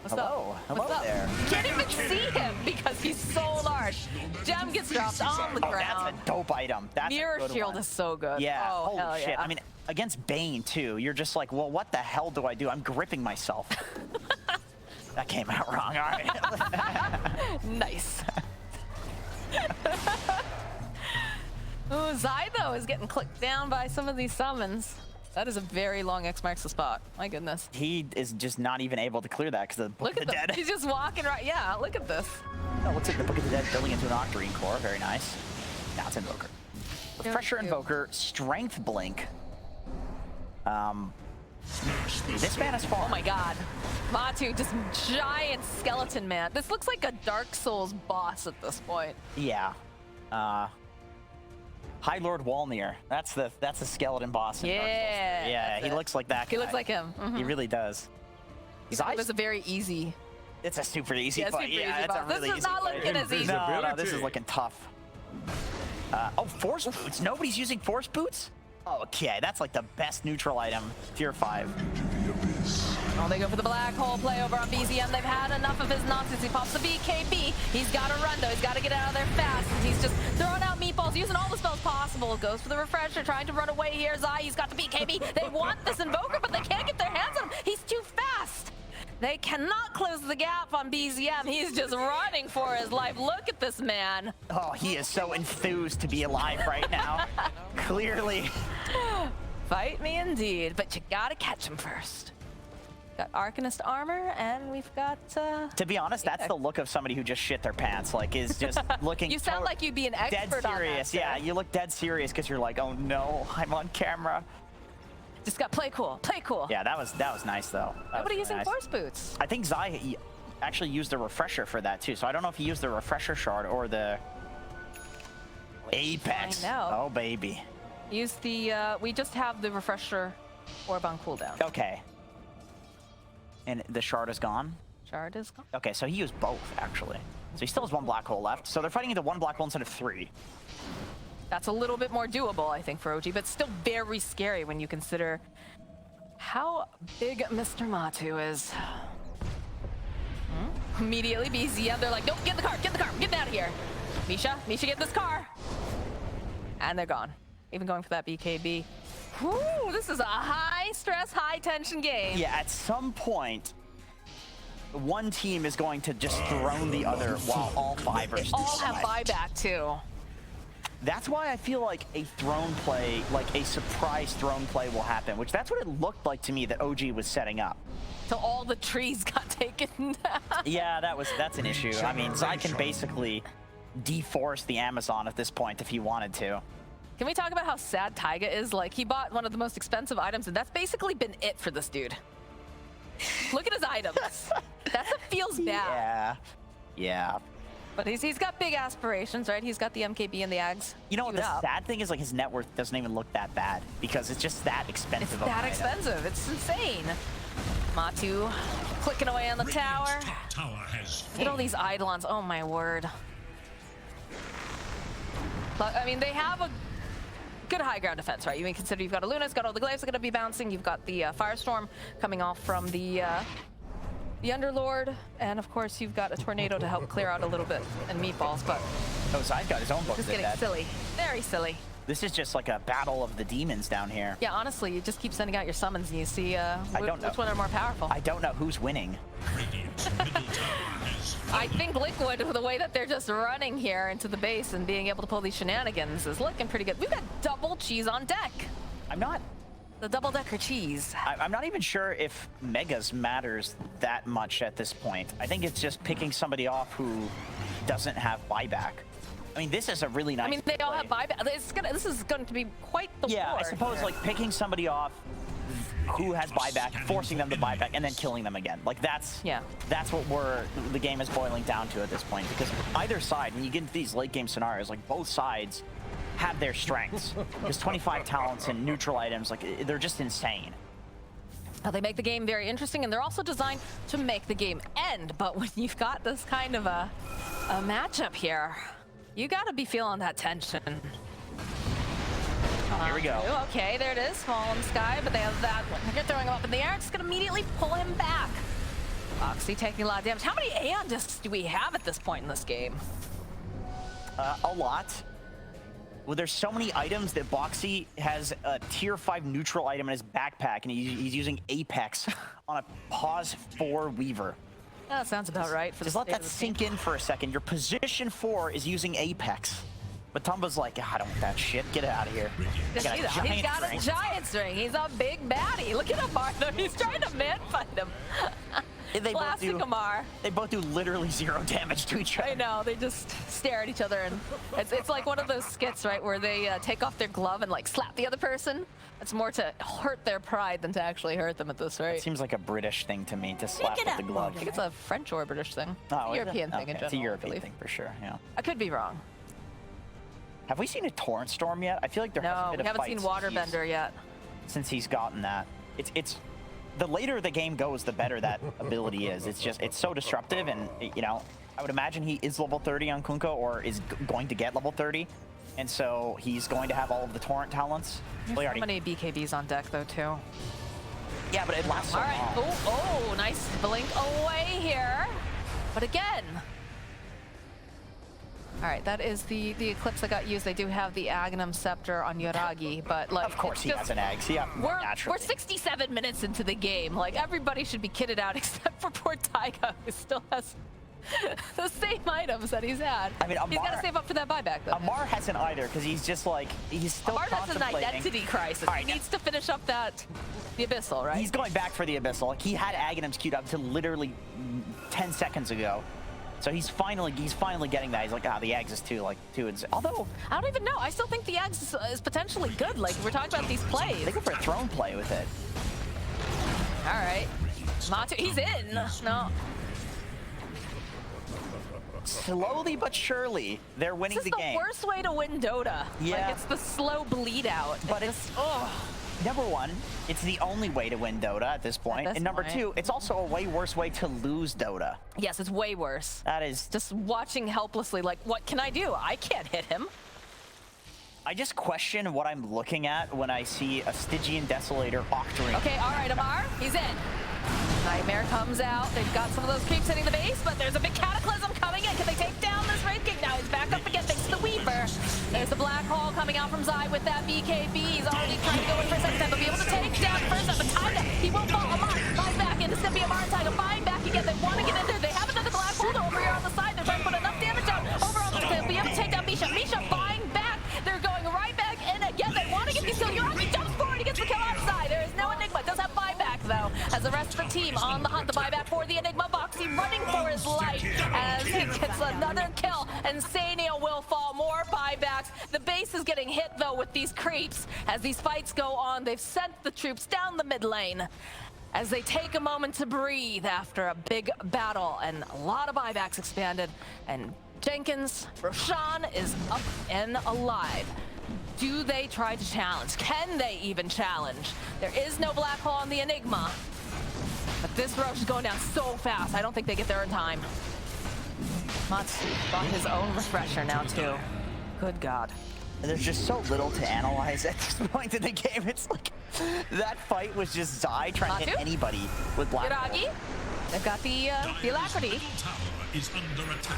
What's Hello. up? Hello What's up? there. You can't even see him because he's so large. Gem gets dropped on the Oh, that's ground. a dope item. That's Mirror a good Shield one. is so good. Yeah. Oh, Holy hell shit. yeah. I mean, against Bane too. You're just like, well, what the hell do I do? I'm gripping myself. That came out wrong. All right. Nice. Ooh, Zai, though, is getting clicked down by some of these summons. That is a very long X marks the spot. My goodness. He is just not even able to clear that because the Book Look of the at Dead. He's just walking right. Yeah, look at this. Oh, looks like the Book of the Dead building into an Octarine core. Very nice. Now it's Invoker. Refresher cute. Invoker, Strength Blink. This man is far. Oh my god. Matu, just giant skeleton man. This looks like a Dark Souls boss at this point. Yeah. High Lord Walnir. That's the skeleton boss. In Dark Souls. Yeah, Yeah, that's he it. looks like that guy. He looks like him. He really does. It was a very easy It's a super easy Yeah, fight. super Yeah, easy it's a boss. really This is easy not fight. looking as easy. No, this is looking tough. Oh, force boots. Nobody's using force boots? Okay, that's like the best neutral item. Tier 5. Oh, they go for the black hole play over on BZM. They've had enough of his nonsense. He pops the BKB. He's got to run, though. He's got to get out of there fast. He's just throwing out meatballs, using all the spells possible. Goes for the refresher, trying to run away here. Zai, he's got the BKB. They want this Invoker, but they can't get their hands on him. He's too fast. They cannot close the gap on BZM. He's just running for his life. Look at this man. Oh, he is so enthused to be alive right now. Clearly. Fight me indeed, but you gotta catch him first. Got Arcanist armor, and we've got, To be honest, that's the look of somebody who just shit their pants. Like, is just looking. You sound like you'd be an expert dead serious. on that. Yeah, you look dead serious because you're like, oh no, I'm on camera. Just got play cool, play cool. Yeah, that was nice though. That Nobody was using nice. force boots. I think Zai actually used a refresher for that too. So I don't know if he used the refresher shard or the Apex. Find out. Oh baby. Use the, we just have the refresher orb on cooldown. Okay. And the shard is gone? Shard is gone. Okay, so he used both actually. So he still has one black hole left. So they're fighting into one black hole instead of 3. That's a little bit more doable, I think, for OG, but still very scary when you consider how big Mr. Matu is. Immediately, BZM, they're like, nope, get in the car, we're getting out of here. Misha, get in this car. And they're gone. Even going for that BKB. Whew, this is a high-stress, high-tension game. Yeah, at some point, one team is going to just throne the other while all 5 are All have buyback, too. That's why I feel like a throne play, like a surprise throne play will happen, which that's what it looked like to me that OG was setting up. So all the trees got taken down. Yeah, that's an issue. I mean, Zai can basically deforest the Amazon at this point if he wanted to. Can we talk about how sad Taiga is? Like, he bought one of the most expensive items, and that's basically been it for this dude. Look at his items. That's what feels bad. Yeah. But he's got big aspirations, right? He's got the MKB and the Ags. You know, the Up. sad thing is, like, his net worth doesn't even look that bad because it's just that expensive. It's of that an item. expensive. It's insane. Matu clicking away on the tower. Radiant's top tower has Look at all these Eidolons. Oh, my word. But, I mean, they have a good high ground defense, right? You mean, consider you've got a Luna, it's got all the glaives that are going to be bouncing. You've got the Firestorm coming off from the Underlord. And, of course, you've got a Tornado to help clear out a little bit and meatballs. But Oh, Zai's got his own book. just of the getting dead. silly. Very silly. This is just like a battle of the demons down here. Yeah, honestly, you just keep sending out your summons and you see don't know. which one are more powerful. I don't know who's winning. Radiant's middle tower has I think Liquid, the way that they're just running here into the base and being able to pull these shenanigans, is looking pretty good. We've got double cheese on deck. I'm not The double-decker cheese. I'm not even sure if Megas matters that much at this point. I think it's just picking somebody off who doesn't have buyback. I mean, this is a really nice I mean, they all play. have buyback. This is going to be quite the Yeah, war I suppose here. like picking somebody off who has buyback, forcing them to buyback, and then killing them again. Like that's what the game is boiling down to at this point. Because either side, when you get into these late game scenarios, like both sides have their strengths. There's 25 talents and neutral items, like they're just insane. They make the game very interesting, and they're also designed to make the game end. But when you've got this kind of a matchup here, you got to be feeling that tension. Here we go. Okay, there it is. Fallen Sky, but they have that one. They're throwing him up in the air. It's going to immediately pull him back. Foxy taking a lot of damage. How many Aeon Discs do we have at this point in this game? A lot. Well, there's so many items that Boxy has a tier 5 neutral item in his backpack, and he's using Apex on a pause 4 Weaver. That sounds about right. For Just the let that sink in for a second. Your position 4 is using Apex. But Tumba's like, I don't want that shit. Get out of here. Just Got see a that. He's giant got ring. a giant string. He's a big baddie. Look at Amar, though. He's trying to man-fight him. They both Classic do- Amar. They both do literally 0 damage to each other. I know. They just stare at each other, and it's like one of those skits, right, where they take off their glove and like slap the other person. It's more to hurt their pride than to actually hurt them at this rate. It seems like a British thing to me to slap with the glove. I think it's a French or British thing. Oh, is it? European thing in Okay, general. It's a I European believe. thing for sure, yeah. I could be wrong. Have we seen a Torrent Storm yet? I feel like there No, hasn't we been a haven't fight seen since Waterbender yet. since he's gotten that. It's the later the game goes, the better that ability is. It's so disruptive, and you know, I would imagine he is level 30 on Kunkka, or is going to get level 30, and so he's going to have all of the torrent talents. There's so many BKBs on deck though too. Yeah, but it lasts so All right. long. Oh, nice blink away here. But again. All right, that is the Eclipse that got used. They do have the Aghanim Scepter on Yoragi, but like, Of course he just- has an egg. Yeah, naturally. We're 67 minutes into the game. Like, everybody should be kitted out except for poor Taiga, who still has the same items that he's had. I mean, he's got to save up for that buyback, though. Amar hasn't either, because he's just like, he's still Amar has an contemplating. identity crisis. All right, He needs to finish up the Abyssal, right? He's going back for the Abyssal. Like, he had Aghanims queued up until literally 10 seconds ago. So he's finally getting that. He's like, the Ags is too Although I don't even know. I still think the Ags is potentially good. Like, we're talking about these plays. they go for a throne play with it. All right. Matu, he's in. No. Slowly but surely, they're winning This is the game. the worst way to win Dota. Yeah. Like, it's the slow bleed out. But it's oh. Number one, it's the only way to win Dota at this point. this And number point. two, it's also a way worse way to lose Dota. Yes, it's way worse. That is Just watching helplessly, like, what can I do? I can't hit him. I just question what I'm looking at when I see a Stygian Desolator octoring. Okay, all right, Amar, he's in. Nightmare comes out. They've got some of those creeps hitting the base, but there's a big cataclysm coming in. Can they take down this Wraith King? Now he's back up again thanks to the Weaver. There's the Black Hole coming out from Zai with that BKB. He's already trying to go in for a second time, but be able to take down first up. But Taiga, he won't fall. Amar falls back in. It's going to be Amar and Taiga buying back again. They want to get in there. They have another Black Hole over here on the side. They're trying to put enough damage out. Overall, they'll be able to take down Misha. Misha buying back. They're going right back in again. They want to get these kills. Yoraki jumps forward. He gets the kill outside. There is no Enigma. Does have buyback, though, as the rest of the team on the hunt. The buyback for the Enigma Boxy running for his life as he gets another kill, and Sania will fall. More buybacks. The base is getting hit, though, with these creeps. As these fights go on, they've sent the troops down the mid lane as they take a moment to breathe after a big battle, and a lot of buybacks expanded. And Jenkins, Roshan is up and alive. Do they try to challenge? Can they even challenge? There is no Black Hole on the Enigma. But this Roche is going down so fast, I don't think they get there in time. Mats brought his own refresher now, too. Good God. There's just so little to analyze at this point in the game. It's like, that fight was just Zai trying to hit Matu? anybody with Black Hole. Yoragi, they've got the Alacrity. Middle tower is under attack.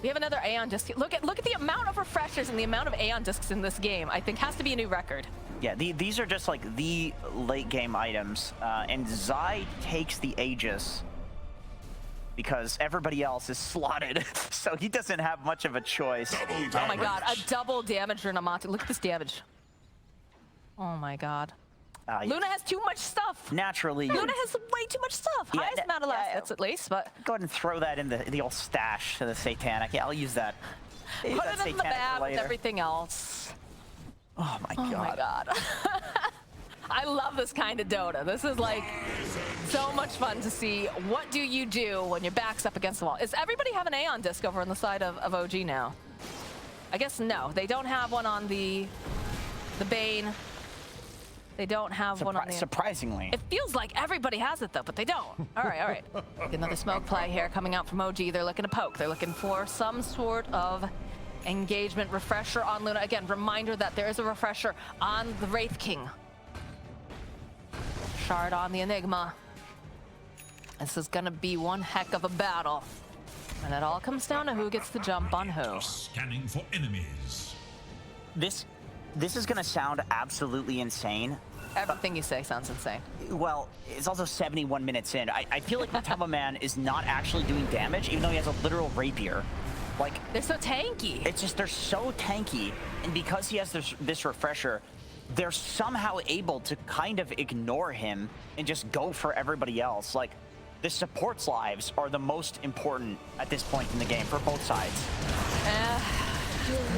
We have another Aeon Disc. Look at the amount of refreshers and the amount of Aeon Discs in this game. I think has to be a new record. Yeah, these are just like the late game items, and Zai takes the Aegis because everybody else is slotted, so he doesn't have much of a choice. Oh my God, a double damage for Namatu. Look at this damage. Oh my God. Luna has too much stuff. Naturally, Luna has way too much stuff. Yeah, Highest amount of last hits, at least, but go ahead and throw that in the old stash to the Satanic. Yeah, I'll use that. Use put that it in the Satanic bag with later. everything else. Oh my Oh my God. I love this kind of Dota. This is like so much fun to see. What do you do when your back's up against the wall? Does everybody have an Aeon Disc over on the side of OG now? I guess no. They don't have one on the Bane. They don't have one on the... Surprisingly. It feels like everybody has it, though, but they don't. All right, all right. Another smoke play here coming out from OG. They're looking to poke. They're looking for some sort of engagement refresher on Luna. Again, reminder that there is a refresher on the Wraith King. Shard on the Enigma. This is going to be one heck of a battle. And it all comes down to who gets the jump on who. Scanning for enemies. This is going to sound absolutely insane. Everything you say sounds insane. Well, it's also 71 minutes in. I feel like Matama Man is not actually doing damage, even though he has a literal rapier. Like, they're so tanky. It's just, they're so tanky. And because he has this refresher, they're somehow able to kind of ignore him and just go for everybody else. Like, the supports' lives are the most important at this point in the game for both sides.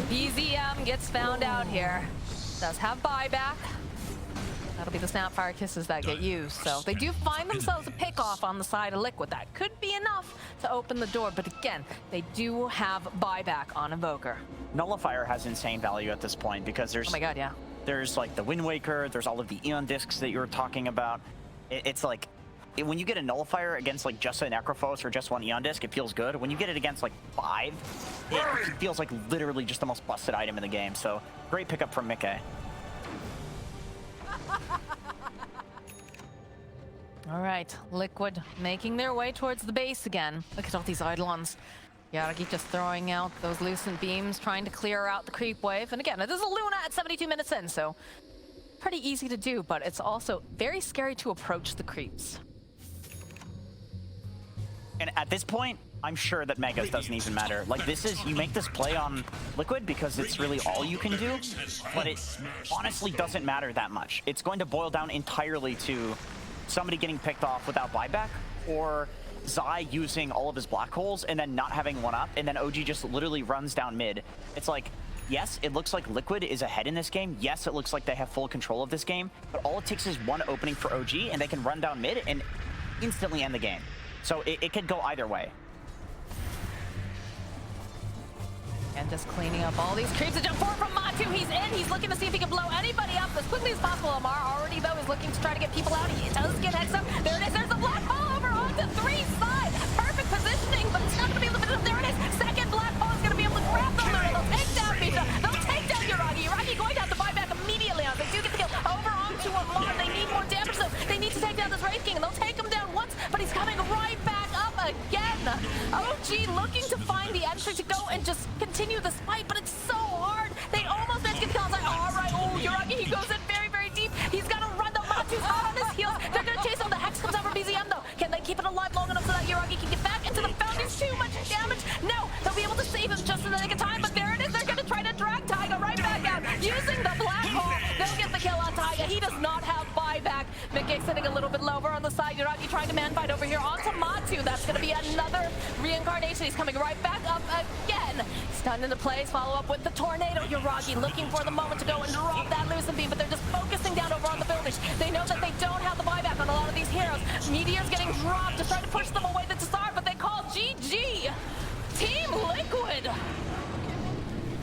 BZM gets found out here. Does have buyback. That'll be the Snapfire Kisses that get used. So they do find themselves a pick-off on the side of Liquid. That could be enough to open the door. But again, they do have buyback on Invoker. Nullifier has insane value at this point because there's... Oh my God, yeah. There's like the Wind Waker, there's all of the Eon Discs that you were talking about. It's like, when you get a nullifier against like just a Necrophos or just one Eon Disc, it feels good. When you get it against like 5, it feels like literally just the most busted item in the game. So great pickup from Mickey. All right, Liquid making their way towards the base again. Look at all these Eidolons. Yaragi just throwing out those lucent beams, trying to clear out the creep wave. And again, this is a Luna at 72 minutes in, so pretty easy to do, but it's also very scary to approach the creeps. And at this point, I'm sure that Megas doesn't even matter. Like, this is, you make this play on Liquid because it's really all you can do, but it honestly doesn't matter that much. It's going to boil down entirely to somebody getting picked off without buyback, or Zai using all of his black holes and then not having one up, and then OG just literally runs down mid. It's like, yes, it looks like Liquid is ahead in this game. Yes, it looks like they have full control of this game, but all it takes is one opening for OG, and they can run down mid and instantly end the game. So it could go either way. And just cleaning up all these creeps. A jump forward from Matu. He's in. He's looking to see if he can blow anybody up as quickly as possible. Amar already, though, is looking to try to get people out. He does get Hex up. There it is. There's the black hole over onto 3 side. Perfect positioning, but it's not going to be able to finish up. There it is. Second black hole is going to be able to grab the Luna. They'll take down Misha. They'll take down Yuragi. Yuragi going to have to buy back immediately as they do get the kill over onto Amar. They need more damage, though. They need to take down this Wraith King, and they'll take him down once, but he's coming right back up again. OG looking to find the entry to go and just continue this fight, but it's so hard. They almost managed to get the kill. It's like, all right, oh, Yuragi, he goes in very, very deep. He's got to run. The Matu's hot on his heels. They're going to chase him. The Hex comes out from BZM, though. Can they keep it alive long enough so that Yuragi can get back into the fountains? Too much damage. No, they'll be able to save him just in the nick of time, but there it is. They're going to try to drag Taiga right back out using the black hole. They'll get the kill on Taiga. He does not have buyback. Mickey sitting a little bit lower on the side. Yuragi trying to man fight over here onto Matu. That's going to be another reincarnation. He's coming right back up again. Stunned into place. Follow up with the tornado. Yuragi looking for the moment to go and drop that lucent beam, but they're just focusing down over on the buildings. They know that they don't have the buyback on a lot of these heroes. Meteor's getting dropped to try to push them away. The Tsar, but they call GG. Team Liquid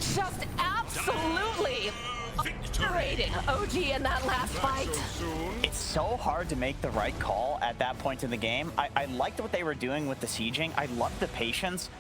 just absolutely obliterating OG in that last fight. It's so hard to make the right call at that point in the game. I liked what they were doing with the sieging. I loved the patience.